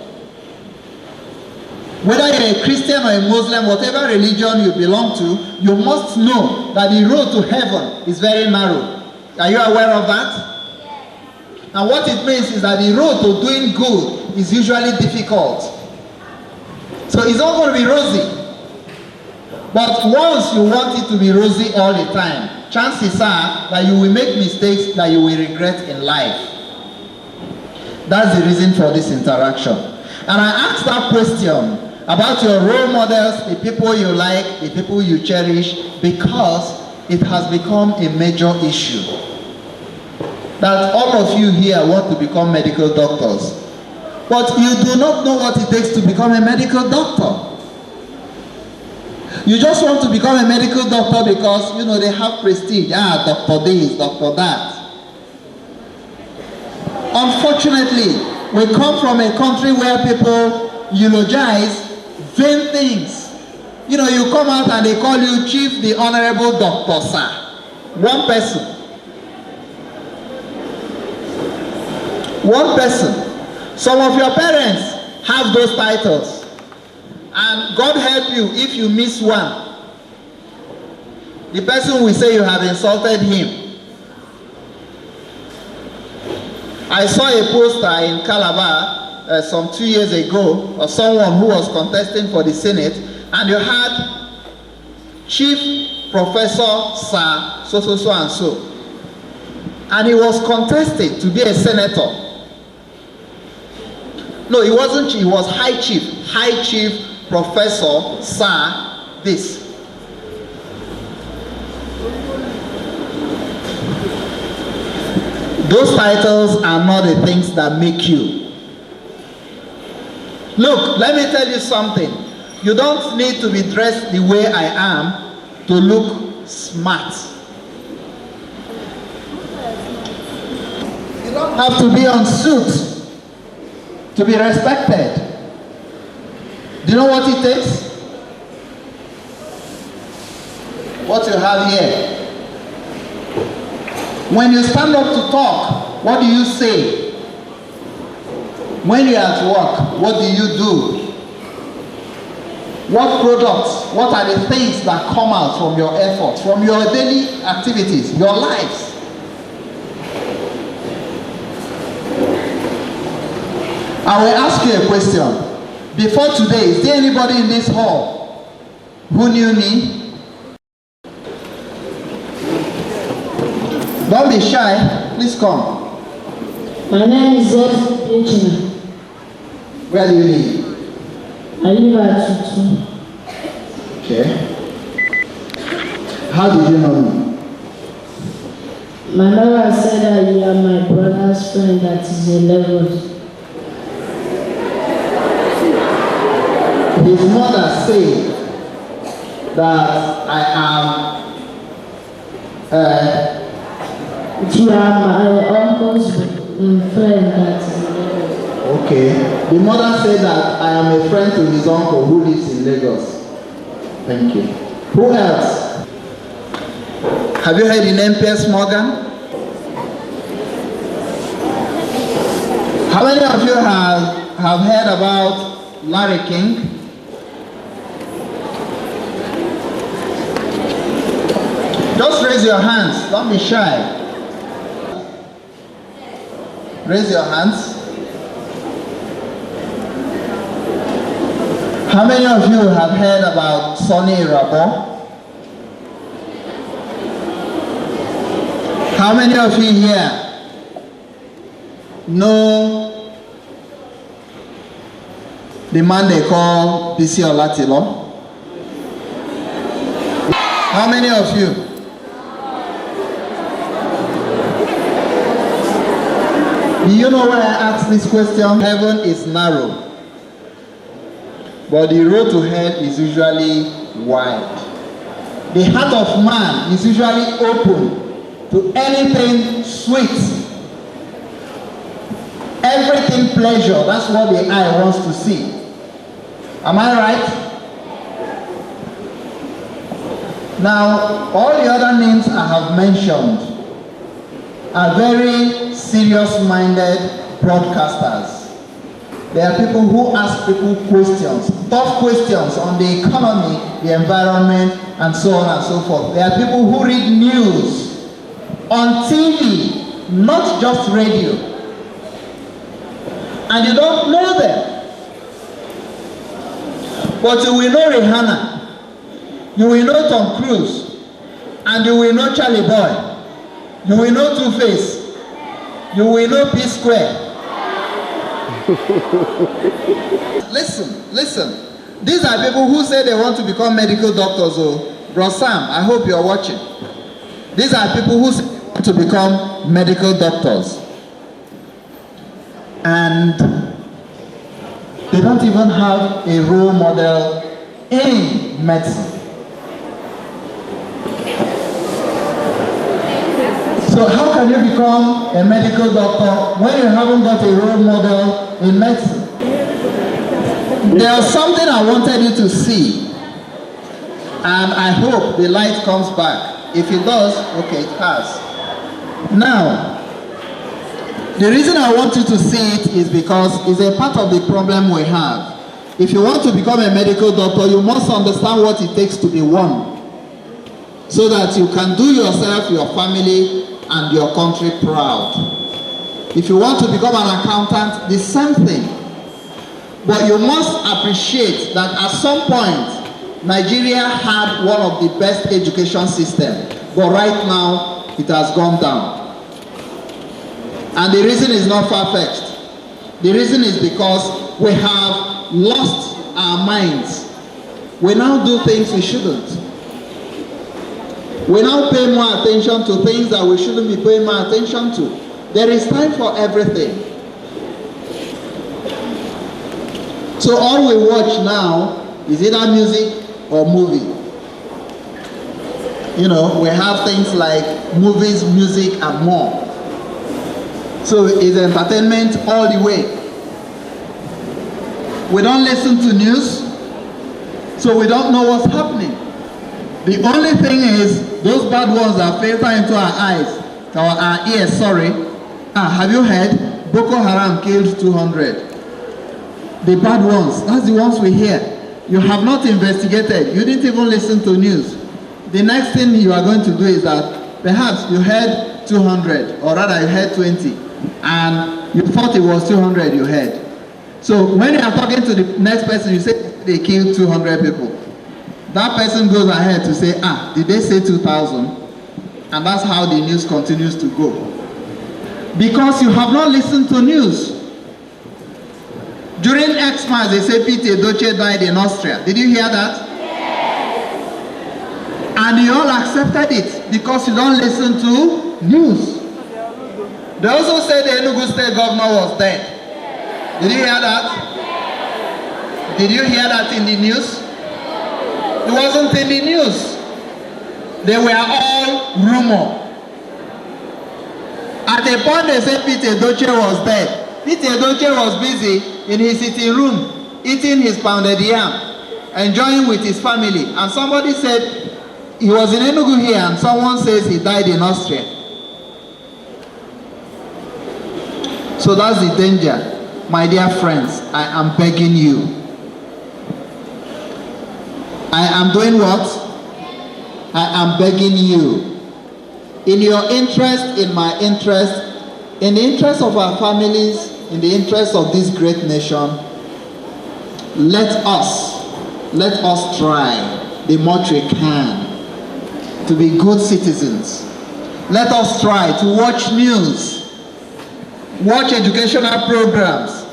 Whether you're a Christian or a Muslim, whatever religion you belong to, you must know that the road to heaven is very narrow. Are you aware of that? And what it means is that the road to doing good is usually difficult. So it's not going to be rosy. But once you want it to be rosy all the time, chances are that you will make mistakes that you will regret in life. That's the reason for this interaction. And I asked that question about your role models, the people you like, the people you cherish, because it has become a major issue. That all of you here want to become medical doctors. But you do not know what it takes to become a medical doctor. You just want to become a medical doctor because, they have prestige. Doctor this, doctor that. Unfortunately, we come from a country where people eulogize vain things. You come out and they call you Chief the Honorable Doctor Sir. One person. One person. Some of your parents have those titles. And God help you if you miss one. The person will say you have insulted him. I saw a poster in Calabar some 2 years ago of someone who was contesting for the Senate, and you had Chief Professor Sir so and so. And he was contested to be a senator. No, he wasn't, he was High Chief Professor Sir this. Those titles are not the things that make you. Look, let me tell you something. You don't need to be dressed the way I am to look smart. You don't have to be on suit to be respected. Do you know what it takes? What you have here. When you stand up to talk, what do you say? When you're at work, what do you do? What products, what are the things that come out from your efforts, from your daily activities, your lives? I will ask you a question. Before today, is there anybody in this hall who knew me? Don't be shy. Please come. My name is Uturu. Where do you live? I live at Uturu. Okay. How did you know me? My mother said that you are my brother's friend that is in Lagos. His mother said that I am you are my uncle's friend that is in Lagos. Okay. The mother said that I am a friend to his uncle who lives in Lagos. Thank you. Who else? Have you heard the name Piers Morgan? How many of you have heard about Larry King? Just raise your hands. Don't be shy. Raise your hands. How many of you have heard about Sonny Rabo? How many of you here know the man they call PC Olatilo? How many of you? Do you know why I asked this question? Heaven is narrow, but the road to hell is usually wide. The heart of man is usually open to anything sweet. Everything pleasure, that's what the eye wants to see. Am I right? Now, all the other names I have mentioned are very serious-minded broadcasters. There are people who ask people questions, tough questions on the economy, the environment, and so on and so forth. There are people who read news on TV, not just radio. And you don't know them. But you will know Rihanna, you will know Tom Cruise, and you will know Charlie Boy, you will know Two-Face, you will know P-Square. Listen. These are people who say they want to become medical doctors. Oh, Bro Sam, I hope you're watching. These are people who say they want to become medical doctors. And they don't even have a role model in medicine. So how can you become a medical doctor when you haven't got a role model in medicine? There's something I wanted you to see, and I hope the light comes back. If it does, okay, it has. Now, the reason I want you to see it is because it's a part of the problem we have. If you want to become a medical doctor, you must understand what it takes to be one, so that you can do yourself, your family, and your country proud. If you want to become an accountant, the same thing. But you must appreciate that at some point, Nigeria had one of the best education systems, but right now, it has gone down. And the reason is not far-fetched. The reason is because we have lost our minds. We now do things we shouldn't. We now pay more attention to things that we shouldn't be paying more attention to. There is time for everything. So all we watch now is either music or movie. You know, we have things like movies, music, and more. So it's entertainment all the way. We don't listen to news, so we don't know what's happening. The only thing is, those bad ones that filter into our eyes, our ears, sorry. Have you heard? Boko Haram killed 200. The bad ones, that's the ones we hear. You have not investigated. You didn't even listen to news. The next thing you are going to do is that perhaps you heard 200, or rather you heard 20, and you thought it was 200 you heard. So when you are talking to the next person, you say they killed 200 people. That person goes ahead to say, did they say 2,000? And that's how the news continues to go. Because you have not listened to news. During Xmas, they say Peter Doce died in Austria. Did you hear that? Yes. And you all accepted it because you don't listen to news. They also said the Enugu State governor was dead. Did you hear that? Yes. Did you hear that in the news? It wasn't in the news. They were all rumor. At a point they said Peter Doce was dead. Peter Doce was busy in his sitting room, eating his pounded yam, enjoying with his family. And somebody said he was in Enugu here, and someone says he died in Austria. So that's the danger. My dear friends, I am begging you. I am doing what? I am begging you. In your interest, in my interest, in the interest of our families, in the interest of this great nation, let us try the much we can to be good citizens, Let us try to watch news, watch educational programs.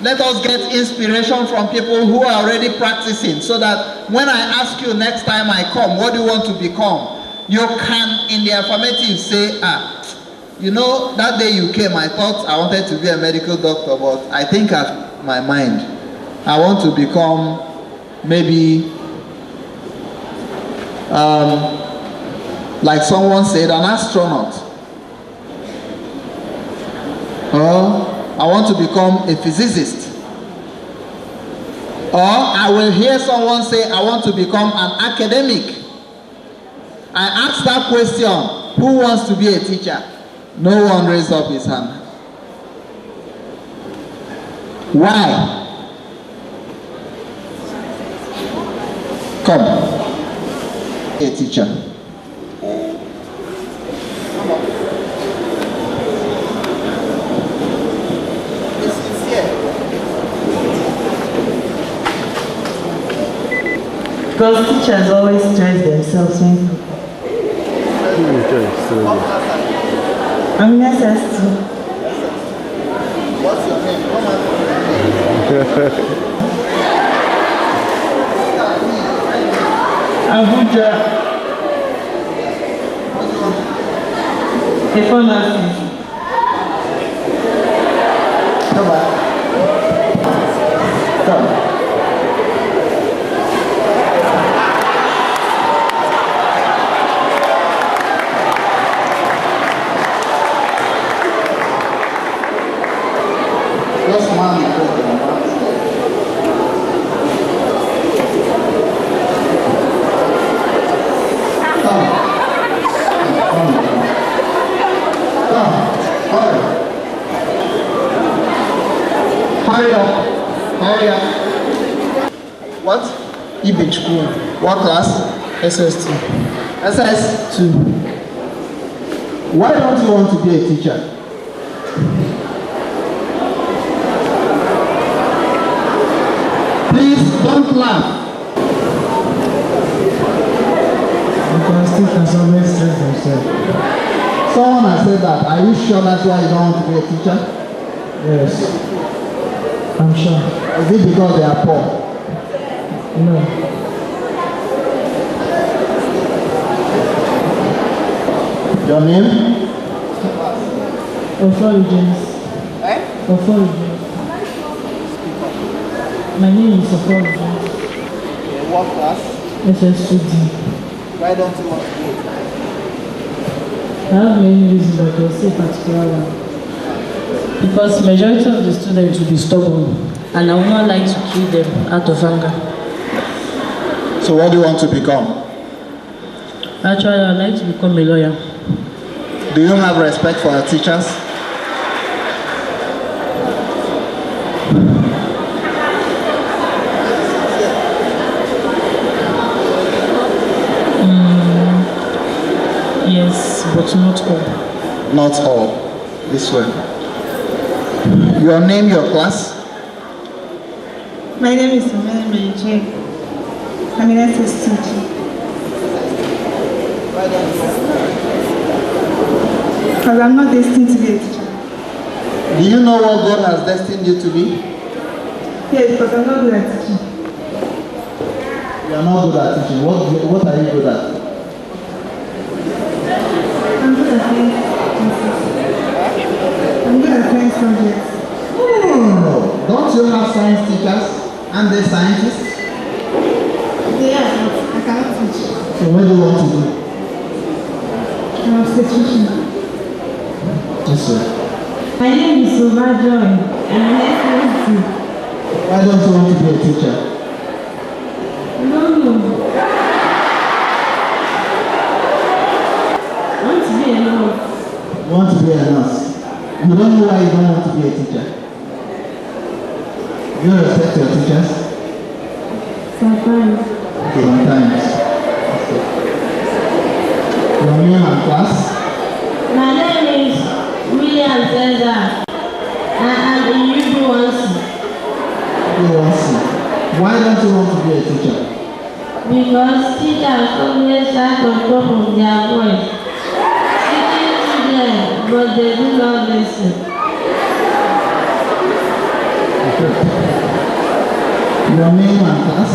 Let us get inspiration from people who are already practicing, so that when I ask you next time I come, what do you want to become? You can, in the affirmative, say, you know, that day you came, I thought I wanted to be a medical doctor, but I think I've my mind. I want to become maybe, like someone said, an astronaut. Or I want to become a physicist. Or I will hear someone say, I want to become an academic. I ask that question, who wants to be a teacher? No one raised up his hand. Why? Come. A teacher. Because teachers always stress themselves when I'm in SS2. What's your name? Come on. Abuja. A pharmacist. Come on. Come. Just man. Hurry up. Hurry up. What? Ibn school. What class? SS2. SS2. Why don't you want to be a teacher? Please don't laugh. Because teachers always stress themselves. Someone has said that. Are you sure that's why you don't want to be a teacher? Yes. I'm sure. Is it because they are poor? No. Your name? Authorities. Eh? Authorities. My name is Authorities. Okay, what class? SS2D. Why don't you want to be a teacher? I have many reasons, but I'll say particular one. Because majority of the students will be stubborn, and I would not like to kill them out of anger. So what do you want to become? Actually, I would like to become a lawyer. Do you have respect for your teachers? Yes, but not all. Not all. This way. Your name, your class? My name is Mary J. I'm in SS2G. Because I'm not destined to be a teacher. Do you know what God has destined you to be? Yes, because I'm not good at teaching. You are not good at teaching. What are you good at? I'm good at science. I'm good at science subjects. No. Don't you have science teachers and the scientists? Yeah, but I cannot teach. So what do you want to do? I'm an obstetrician. Yes, sir. My name is Sova Joy. I'm an SS2. Why don't you want to be a teacher? No. I want to be a nurse. You want to be a nurse? You don't know why you don't want to be a teacher? Do you respect your teachers? Sometimes. Sometimes. Okay. Your name and class? My name is William Cesar. I am in UB1C. Why don't you want to be a teacher? Because teachers always start on top of their voice. Teachers because they do not listen. Your name and class,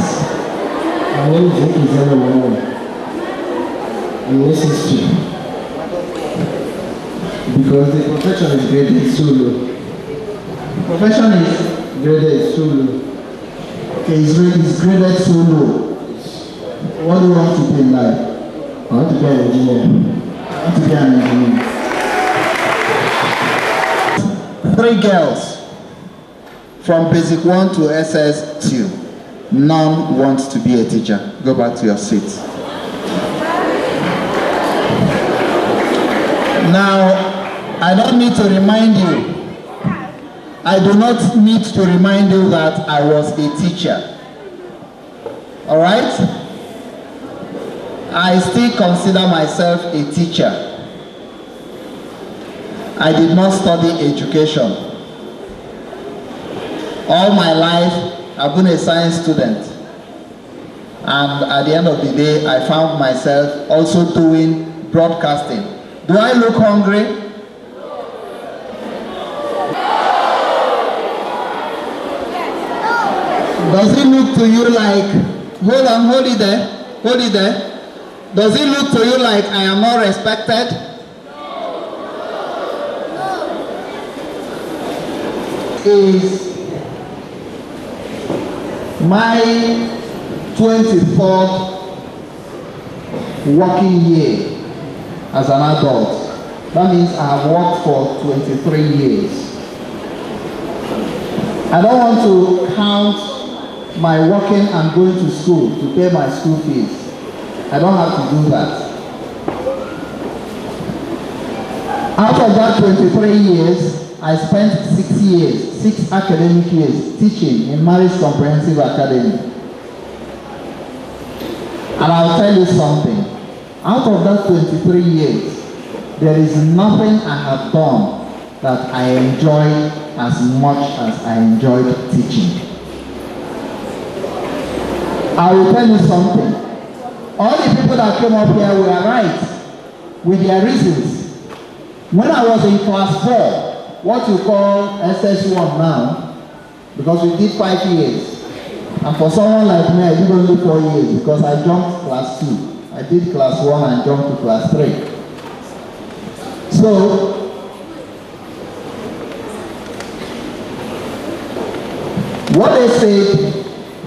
I will take it very well. And listen to you. Because the profession is graded so low. The profession is graded so low. Okay, it's graded so low. What do you want to be in life? I want to be an engineer. I want to be an engineer. 3 girls from basic 1 to SS2. None wants to be a teacher. Go back to your seats. Now, I don't need to remind you. I do not need to remind you that I was a teacher. All right? I still consider myself a teacher. I did not study education. All my life, I've been a science student. And at the end of the day, I found myself also doing broadcasting. Do I look hungry? Does it look to you like, hold it there. Does it look to you like I am not respected? Is my 24th working year as an adult. That means I have worked for 23 years. I don't want to count my working and going to school to pay my school fees. I don't have to do that. Out of that 23 years, I spent 6 academic years teaching in Marist Comprehensive Academy. And I'll tell you something. Out of that 23 years, there is nothing I have done that I enjoy as much as I enjoyed teaching. I will tell you something. All the people that came up here were right with their reasons. When I was in class 4, what you call SS1 now, because we did 5 years. And for someone like me, I did only 4 years because I jumped class 2. I did class 1 and jumped to class 3. So, what they said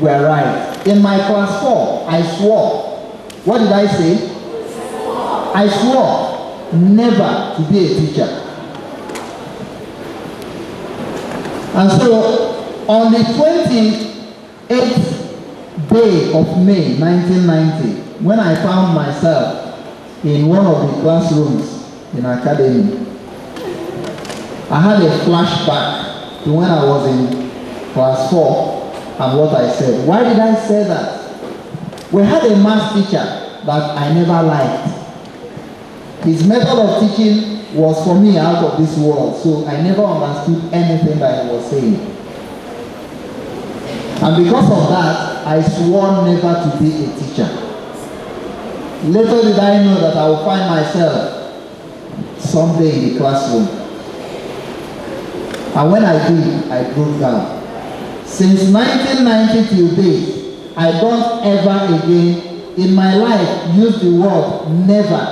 were right. In my class 4, I swore. What did I say? I swore never to be a teacher. And so, on the 28th day of May 1990, when I found myself in one of the classrooms in academy, I had a flashback to when I was in class 4 and what I said. Why did I say that? We had a math teacher that I never liked. His method of teaching was for me out of this world, so I never understood anything that he was saying. And because of that, I swore never to be a teacher. Little did I know that I would find myself someday in the classroom. And when I did, I broke down. Since 1990 till date, I don't ever again in my life use the word never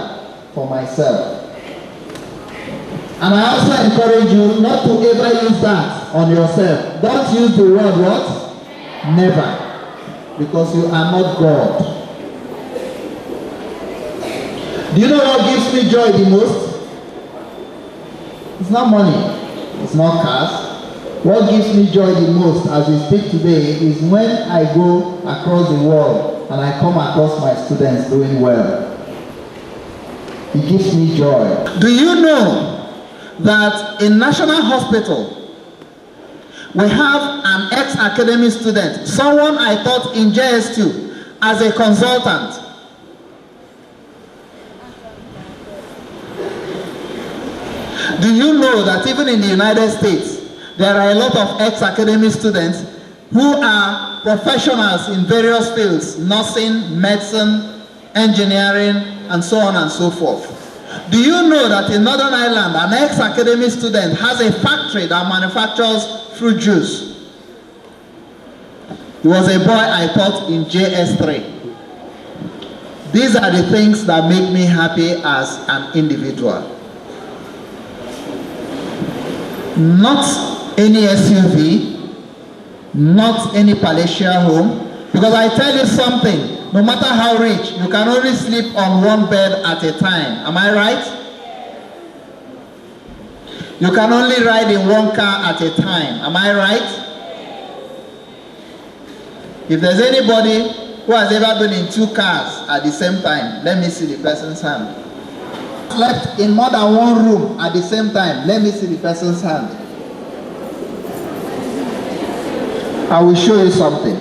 for myself. And I also encourage you not to ever use that on yourself. Don't use the word what? Never. Because you are not God. Do you know what gives me joy the most? It's not money. It's not cars. What gives me joy the most as we speak today is when I go across the world and I come across my students doing well. It gives me joy. Do you know that in National Hospital, we have an ex-academy student, someone I taught in JS2 as a consultant. Do you know that even in the United States, there are a lot of ex-academy students who are professionals in various fields, nursing, medicine, engineering, and so on and so forth. Do you know that in Northern Ireland, an ex-academic student has a factory that manufactures fruit juice? He was a boy I taught in JS3. These are the things that make me happy as an individual. Not any SUV, not any palatial home, because I tell you something, no matter how rich, you can only sleep on one bed at a time. Am I right? You can only ride in one car at a time. Am I right? If there's anybody who has ever been in 2 cars at the same time, let me see the person's hand. Slept in more than one room at the same time, let me see the person's hand. I will show you something.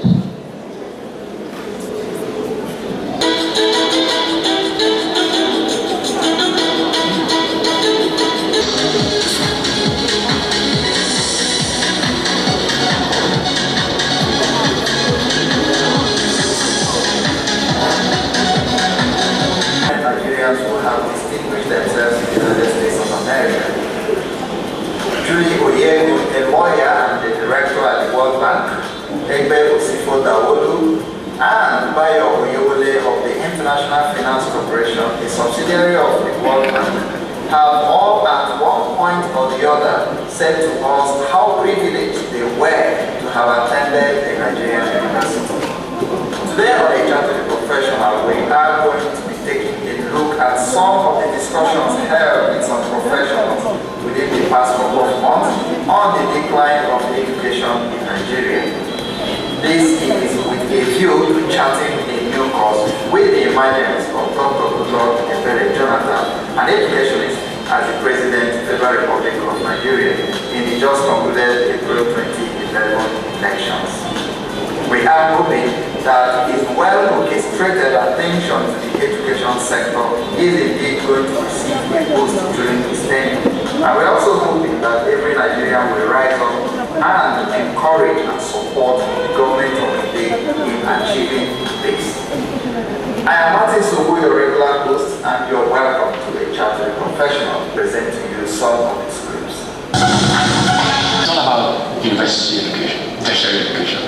And Bayo Oyewole of the International Finance Corporation, a subsidiary of the World Bank, have all at one point or the other said to us how privileged they were to have attended a Nigerian university. Today on A Chat with the Professional, we are going to be taking a look at some of the discussions held with some professionals within the past couple of months on the decline of education in Nigeria. This is with a view to charting a new course with the emergence of Dr. Jonathan, an educationist as the President of the Federal Republic of Nigeria in the just concluded April 2011 elections. We are hoping that his well-orchestrated attention to the education sector is indeed going to receive a boost during his tenure. And we're also hoping that every Nigerian will rise up and encourage and support the government of the day in achieving this. I am Martin Sobu, your regular host, and you're welcome to A Chat with the Professional, presenting you some of the scripts. It's all about university education, tertiary education.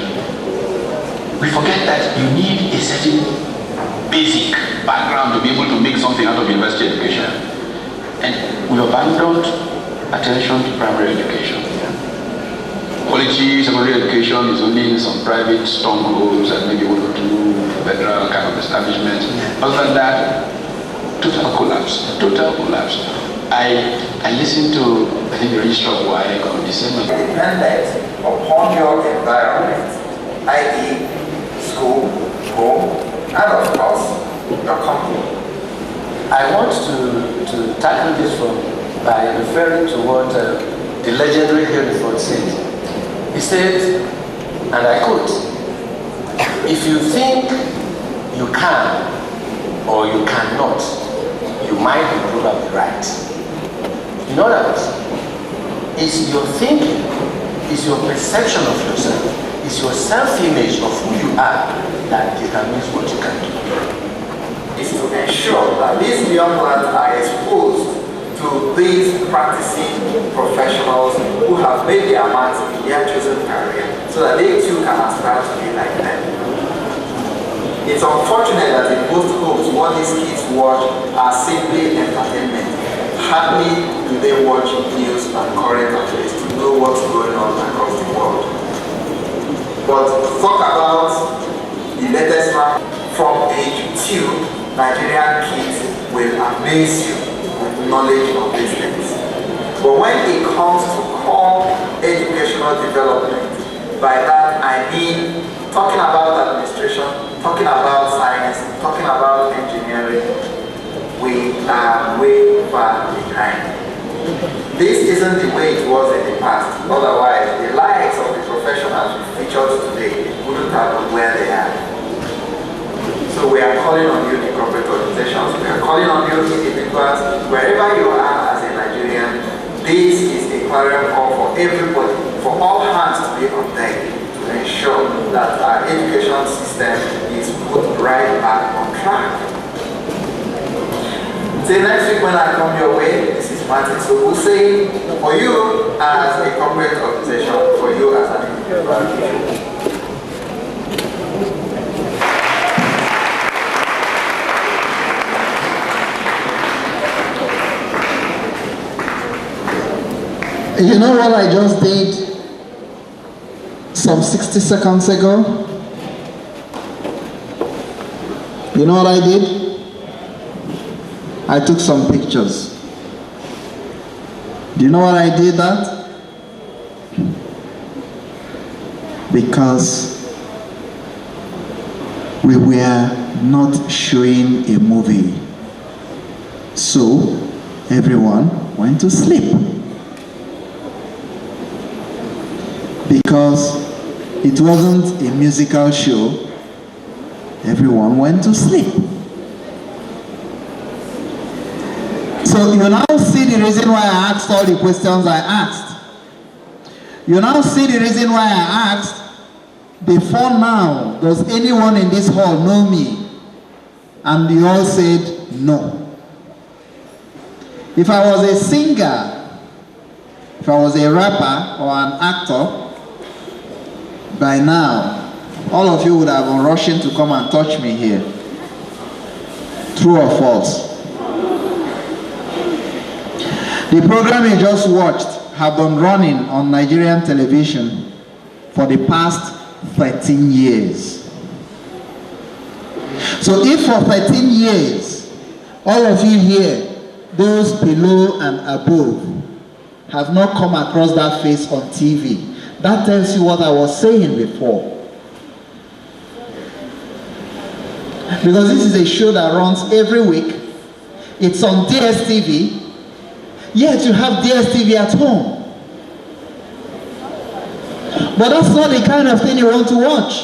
We forget that you need a certain basic background to be able to make something out of university education. And we abandoned attention to primary education. Quality secondary education is only in some private strongholds and maybe 1 or 2 federal kind of establishments. Other than that, total collapse. Total collapse. I listened to, I think, the Registrar of WAEC on December. Dependent upon your environment, i.e., school, home, and of course, your company. I want to tackle this by referring to what the legendary Henry Ford said. He said, and I quote, "If you think you can or you cannot, you might be probably right." In other words, it's your thinking, it's your perception of yourself, it's your self-image of who you are that determines what you can do. Is to ensure that these young ones are exposed to these practicing professionals who have made their marks in their chosen career so that they too can aspire to be like them. It's unfortunate that in most homes what these kids watch are simply entertainment. Hardly do they watch news and current affairs to know what's going on across the world. But to talk about the latest map from age 2, Nigerian kids will amaze you with knowledge of these things. But when it comes to core educational development, by that I mean talking about administration, talking about science, talking about engineering, we are way far behind. This isn't the way it was in the past. Otherwise, the likes of the professionals we featured today wouldn't have been where they are. So we are calling on you, the corporate organizations, we are calling on you, individuals, wherever you are as a Nigerian, this is a clarion call for everybody, for all hands to be on deck to ensure that our education system is put right back on track. Say next week when I come your way, this is Martin. So we'll say for you as a corporate organization, for you as an individual. You know what I just did some 60 seconds ago? You know what I did? I took some pictures. Do you know why I did that? Because we were not showing a movie. So everyone went to sleep. Because it wasn't a musical show, everyone went to sleep. So you now see the reason why I asked all the questions I asked. You now see the reason why I asked, before now, does anyone in this hall know me? And you all said no. If I was a singer, if I was a rapper or an actor, by now, all of you would have been rushing to come and touch me here. True or false? The program you just watched have been running on Nigerian television for the past 13 years. So if for 13 years, all of you here, those below and above, have not come across that face on TV, that tells you what I was saying before. Because this is a show that runs every week. It's on DSTV. Yet you have DSTV at home. But that's not the kind of thing you want to watch.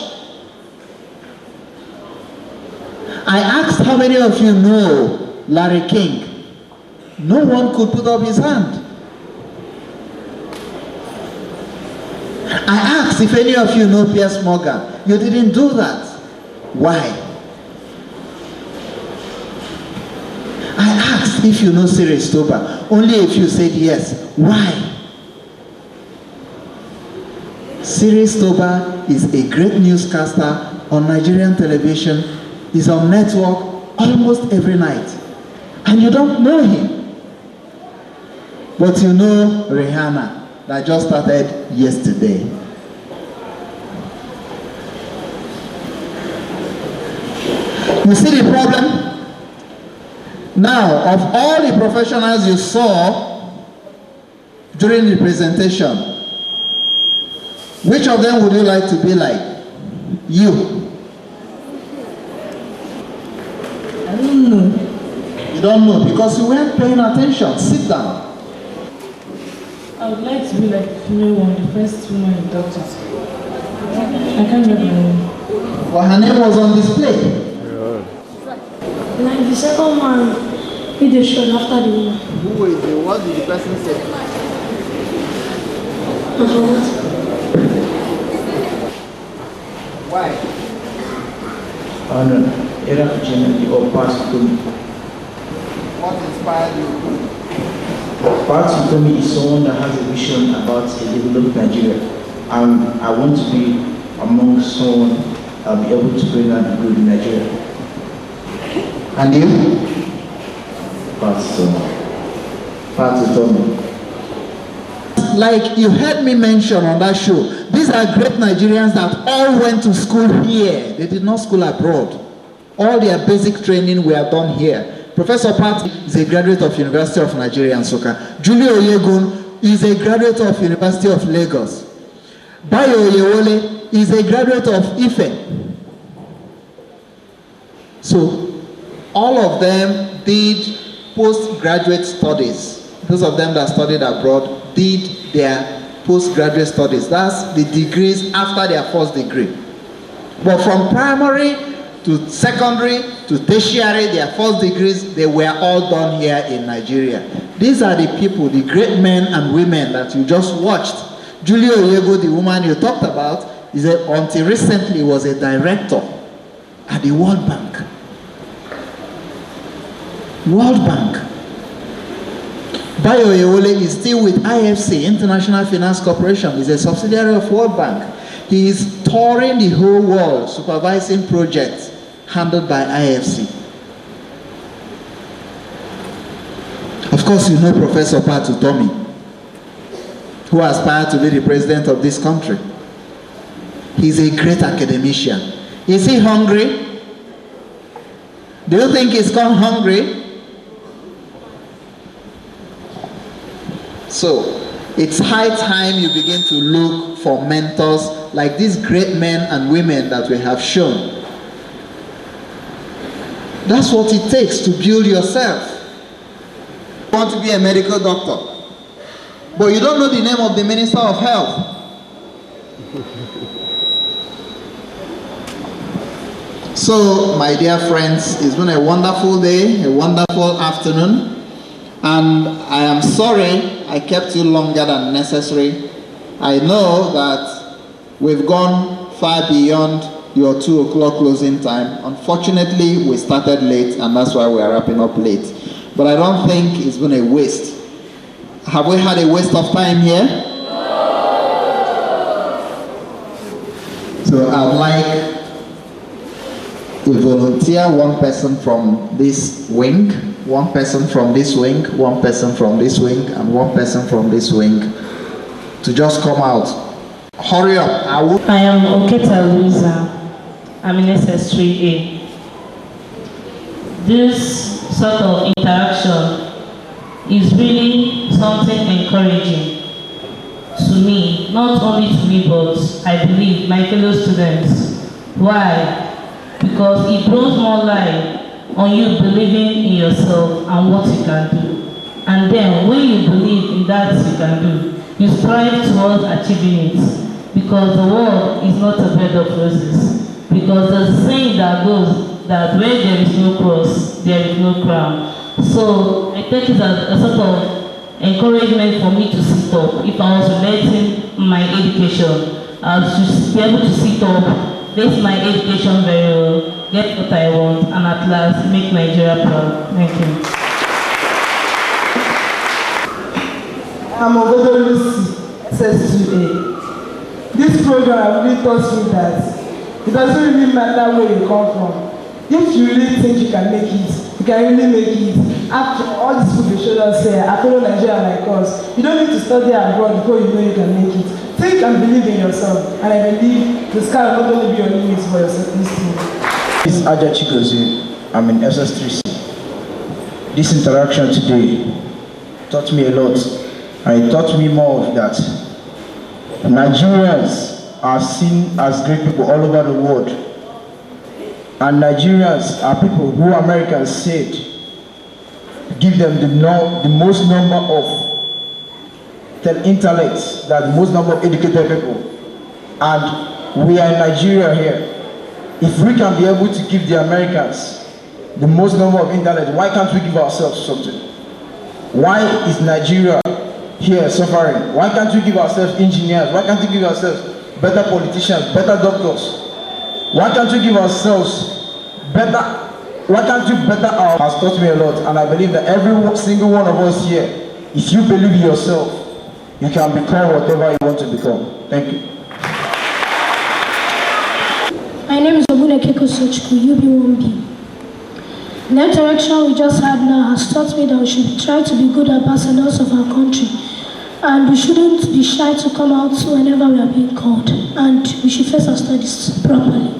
I asked how many of you know Larry King. No one could put up his hand. I asked if any of you know Piers Morgan. You didn't do that. Why? I asked if you know Cyrus Toba. Only if you said yes. Why? Cyrus Toba is a great newscaster on Nigerian television. He's on network almost every night. And you don't know him. But you know Rihanna, that just started yesterday. You see the problem? Now, of all the professionals you saw during the presentation, which of them would you like to be like? You. I don't know. You don't know because you weren't paying attention. Sit down. I would like to be like the female one, the first woman in doctors. I can't remember her name. Well, her name was on display. Like the second one, he just showed after the woman. Who is it? What did the person say? Why? Era Kuchina or past to me. What inspired you? Part to me is someone that has a vision about a developed Nigeria. And I want to be among someone I'll be able to bring out the good in Nigeria. And you? Part to me. Like you heard me mention on that show, these are great Nigerians that all went to school here. They did not school abroad. All their basic training were done here. Professor Pat is a graduate of University of Nigeria and Nsukka. Julie Oyegun is a graduate of University of Lagos. Bayo Oyewole is a graduate of Ife. So, all of them did postgraduate studies. Those of them that studied abroad did their postgraduate studies. That's the degrees after their first degree. But from primary to secondary to tertiary, their first degrees, they were all done here in Nigeria. These are the people, the great men and women that you just watched. Julie Oyego, the woman you talked about, until recently was a director at the World Bank. World Bank. Bayo Ewole is still with IFC, International Finance Corporation. He's a subsidiary of World Bank. He is touring the whole world, supervising projects handled by IFC. Of course, you know Professor Patu Tomi, who aspired to be the president of this country. He's a great academician. Is he hungry? Do you think he's gone hungry? So, it's high time you begin to look for mentors like these great men and women that we have shown. That's what it takes to build yourself. You want to be a medical doctor, but you don't know the name of the Minister of Health. So, my dear friends, it's been a wonderful day, a wonderful afternoon. And I am sorry I kept you longer than necessary. I know that we've gone far beyond your 2 o'clock closing time. Unfortunately, we started late, and that's why we are wrapping up late. But I don't think it's been a waste. Have we had a waste of time here? So I'd like to volunteer one person from this wing, one person from this wing, one person from this wing, and one person from this wing to just come out. Hurry up. I am Oketa Luisa. I'm in SS3A. This sort of interaction is really something encouraging to me, not only to me, but I believe my fellow students. Why? Because it throws more light on you believing in yourself and what you can do. And then when you believe in that you can do, you strive towards achieving it. Because the world is not a bed of roses. Because there's a saying that goes that where there is no cross, there is no crown. So I take it as a sort of encouragement for me to sit up. If I was relating my education, I was to be able to sit up, face my education very well, get what I want, and at last make Nigeria proud. Thank you. I'm Ogodo Lucy, SS2A. This program really taught me that it doesn't really matter where you come from. If you really think you can make it, you can really make it. After all these people showed us here, I follow Nigeria like us. You don't need to study abroad before you know you can make it. Think and believe in yourself, and I believe the sky will not only be your limit for yourself. This is Aja Chikozi. I'm in SS3C. This interaction today taught me a lot, and it taught me more of that. Nigerians are seen as great people all over the world, and Nigerians are people who Americans said give them the most number of intellects, that the most number of educated people, and we are in Nigeria here. If we can be able to give the Americans the most number of intellect, why can't we give ourselves something? Why is Nigeria here suffering? Why can't we give ourselves engineers? Why can't we give ourselves better politicians, better doctors? Why can't we give ourselves better? Why can't we better our... Has taught me a lot, and I believe that every single one of us here, if you believe in yourself, you can become whatever you want to become. Thank you. My name is Obuna Keko Sochku, UB1B. The interaction we just had now has taught me that we should try to be good ambassadors of our country. And we shouldn't be shy to come out whenever we are being called. And we should face our studies properly.